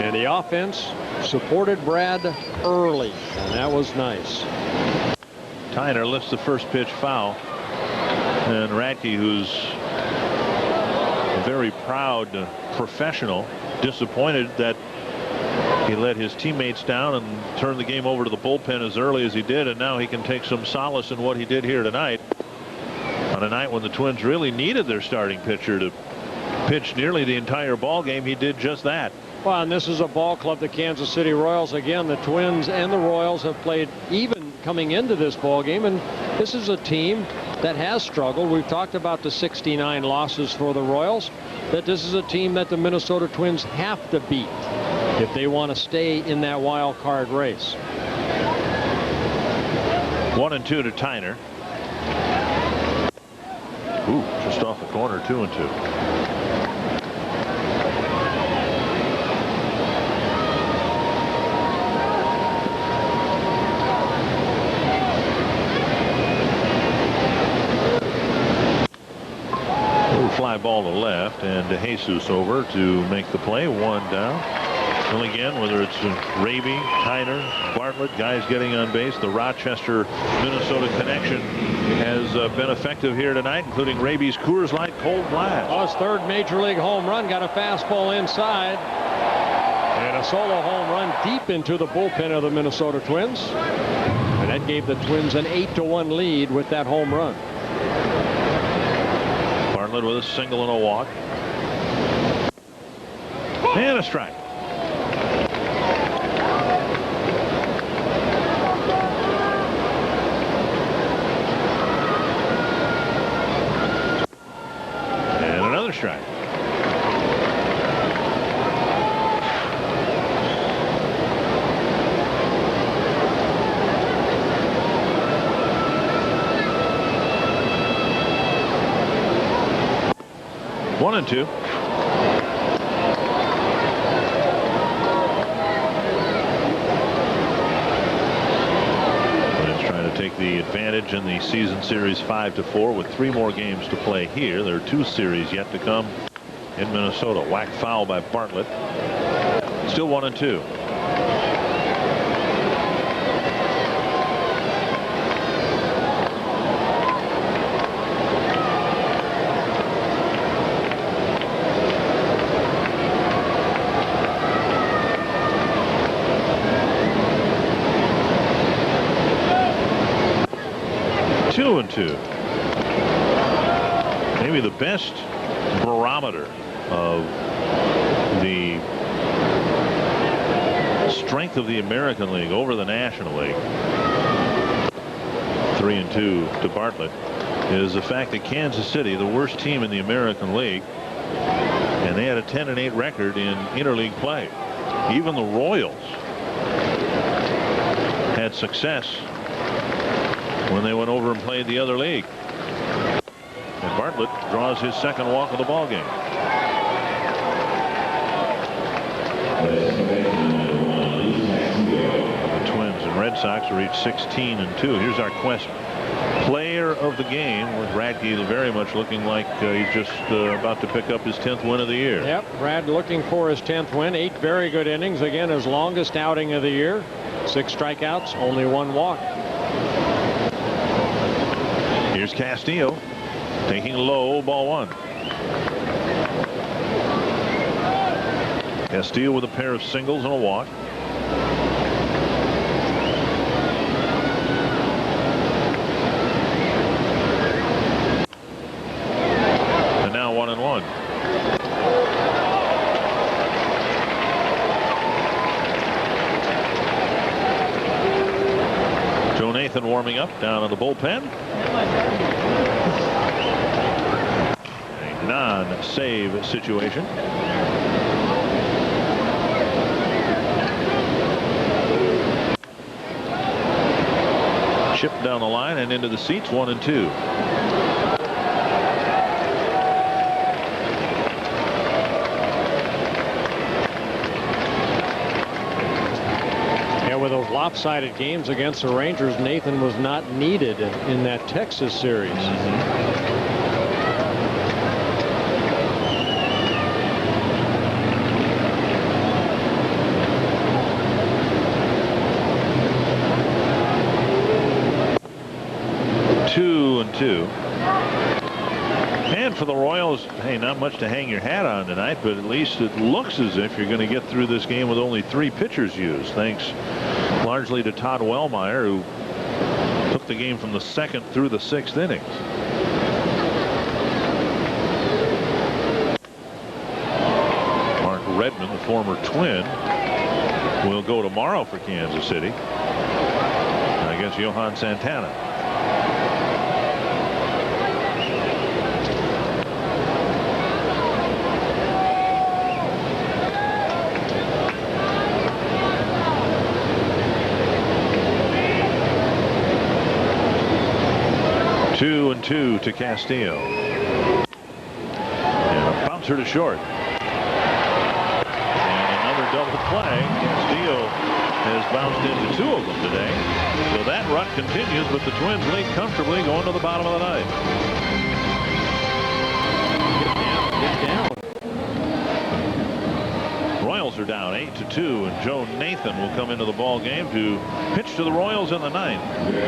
And the offense supported Brad early, and that was nice. Tyner lifts the first pitch foul. And Radke, who's a very proud professional, disappointed that he let his teammates down and turned the game over to the bullpen as early as he did, and now he can take some solace in what he did here tonight on a night when the Twins really needed their starting pitcher to pitch nearly the entire ball game. He did just that. Well, and this is a ball club, the Kansas City Royals. Again, the Twins and the Royals have played even coming into this ball game, and this is a team that has struggled. We've talked about the 69 losses for the Royals, that this is a team that the Minnesota Twins have to beat if they want to stay in that wild card race. 1-2 to Tyner. Ooh, just off the corner, 2-2. Fly ball to left, and DeJesus over to make the play. 1 down. And again, whether it's Raby, Tyner, Bartlett, guys getting on base, the Rochester, Minnesota connection has been effective here tonight, including Raby's Coors Light Cold Blast. Oh, his third major league home run, got a fastball inside. And a solo home run deep into the bullpen of the Minnesota Twins. And that gave the Twins an 8-1 lead with that home run. Bartlett with a single and a walk. And a strike. strike. One and two. Take the advantage in the season series 5-4 with 3 more games to play here. There are 2 series yet to come in Minnesota. Whack foul by Bartlett. Still 1 and 2. Maybe the best barometer of the strength of the American League over the National League, 3-2 to Bartlett, is the fact that Kansas City, the worst team in the American League, and they had a 10-8 record in interleague play. Even the Royals had success when they went over and played the other league. And Bartlett draws his second walk of the ball game. The Twins and Red Sox reach 16-2. Here's our question. Player of the game, with Radke very much looking like he's just about to pick up his 10th win of the year. Yep, Brad looking for his 10th win. 8 very good innings. Again, his longest outing of the year. 6 strikeouts, only 1 walk. Here's Castillo taking low, ball 1. Castillo with a pair of singles and a walk. And now 1-1. Joe Nathan warming up down in the bullpen. A non-save situation. Chipped down the line and into the seats. 1-2. With those lopsided games against the Rangers, Nathan was not needed in that Texas series. Two and two. And for the Royals, hey, not much to hang your hat on tonight, but at least it looks as if you're going to get through this game with only 3 pitchers used, thanks largely to Todd Wellmeyer, who took the game from the 2nd through the 6th innings. Mark Redmond, the former Twin, will go tomorrow for Kansas City against Johan Santana. Two and two to Castillo. And a bouncer to short. And another double play. Castillo has bounced into 2 of them today. So that run continues, but the Twins lead comfortably going to the bottom of the 9th. Get down. Royals are down 8-2, and Joe Nathan will come into the ball game to pitch to the Royals in the 9th.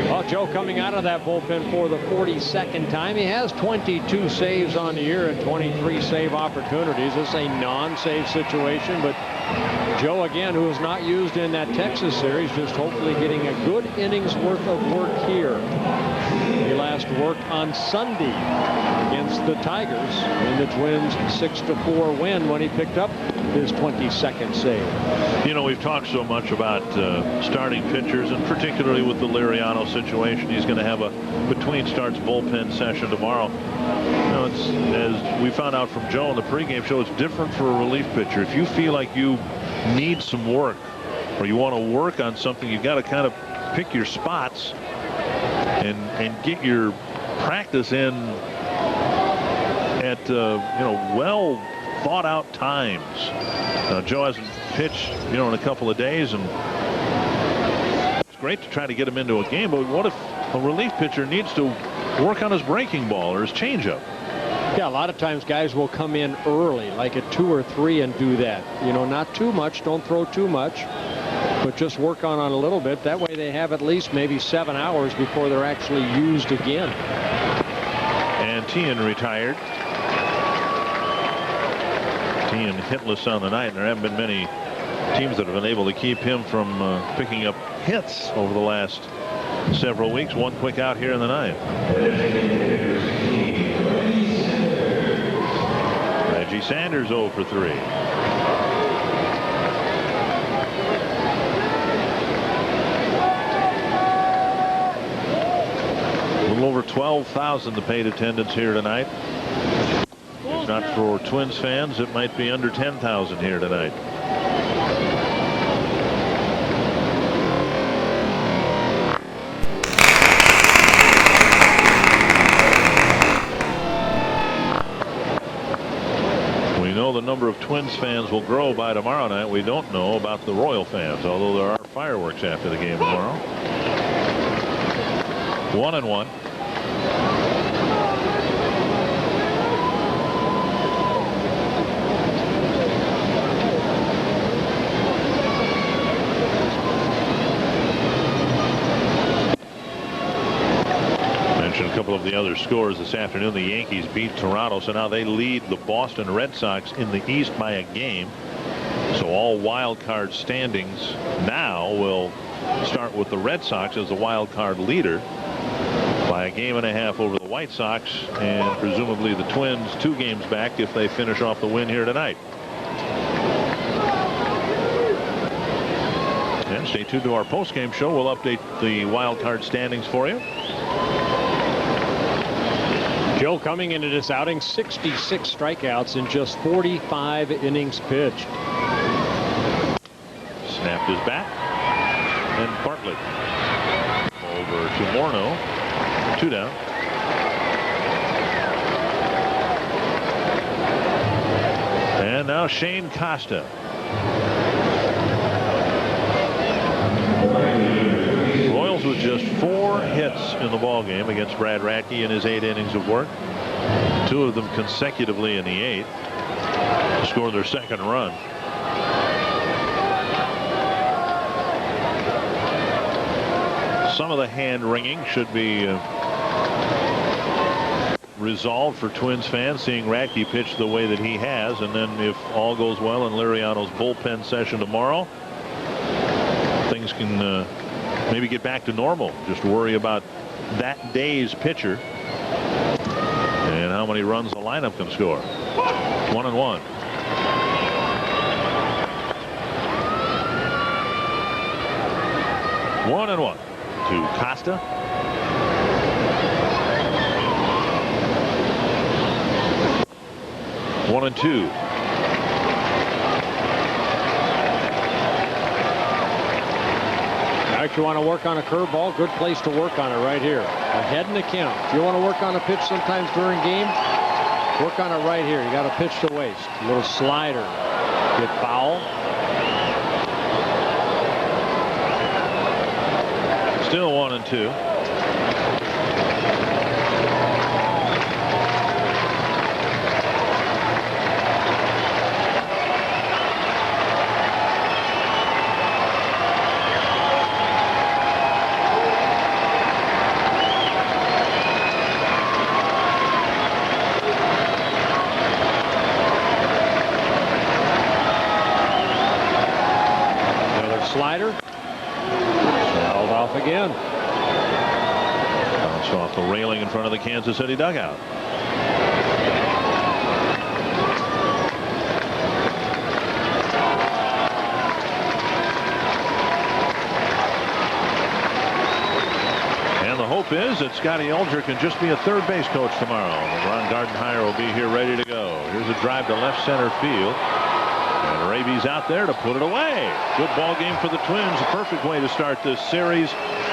Well, Joe coming out of that bullpen for the 42nd time. He has 22 saves on the year and 23 save opportunities. This is a non-save situation, but Joe, again, who was not used in that Texas series, just hopefully getting a good innings worth of work here. He last worked on Sunday against the Tigers in the Twins' 6-4 win when he picked up his 22nd save. You know, we've talked so much about starting pitchers, and particularly with the Liriano situation, he's going to have a between starts bullpen session tomorrow. You know, it's as we found out from Joe in the pregame show, it's different for a relief pitcher. If you feel like you need some work or you want to work on something, you've got to kind of pick your spots and get your practice in at well thought out times. Joe hasn't pitched in a couple of days, and it's great to try to get him into a game, but what if a relief pitcher needs to work on his breaking ball or his changeup? Yeah, a lot of times guys will come in early, like at 2 or 3, and do that. Not too much, don't throw too much, but just work on a little bit. That way they have at least maybe 7 hours before they're actually used again. And Teahan retired. Teahan hitless on the night, and there haven't been many teams that have been able to keep him from picking up hits over the last several weeks. One quick out here in the ninth. Reggie Sanders 0 for 3. A little over 12,000 the paid attendance here tonight. If not for Twins fans, it might be under 10,000 here tonight. We know the number of Twins fans will grow by tomorrow night. We don't know about the Royal fans, although there are fireworks after the game tomorrow. 1-1. A couple of the other scores this afternoon. The Yankees beat Toronto, so now they lead the Boston Red Sox in the East by a game. So all wild card standings now will start with the Red Sox as the wild card leader by a game and a half over the White Sox, and presumably the Twins 2 games back if they finish off the win here tonight. And stay tuned to our post-game show. We'll update the wild card standings for you. Joe coming into this outing, 66 strikeouts in just 45 innings pitched. Snapped his bat. And Bartlett over to Morneau. 2 down. And now Shane Costa. Royals with just 4 hits in the ballgame against Brad Radke in his 8 innings of work. 2 of them consecutively in the 8th to score their 2nd run. Some of the hand wringing should be resolved for Twins fans, seeing Radke pitch the way that he has, and then if all goes well in Liriano's bullpen session tomorrow, things can maybe get back to normal. Just worry about that day's pitcher and how many runs the lineup can score. 1-1. One and 1 to Costa. One and 2. If you want to work on a curveball, good place to work on it right here. Ahead in the count. If you want to work on a pitch sometimes during game, work on it right here. You got to pitch to waste. A little slider. Get foul. Still 1 and 2. Slider. Held off again. Bounced off the railing in front of the Kansas City dugout. And the hope is is that Scotty Alger can just be a third base coach tomorrow. Ron Gardenhire will be here ready to go. Here's a drive to left center field. And Raby's out there to put it away. Good ball game for the Twins. A perfect way to start this series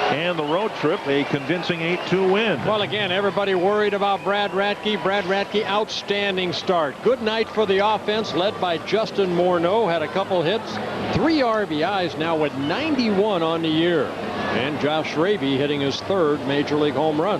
and the road trip. A convincing 8-2 win. Well, again, everybody worried about Brad Radke. Brad Radke, outstanding start. Good night for the offense, led by Justin Morneau. Had a couple hits, 3 RBIs, now with 91 on the year. And Josh Raby hitting his 3rd major league home run.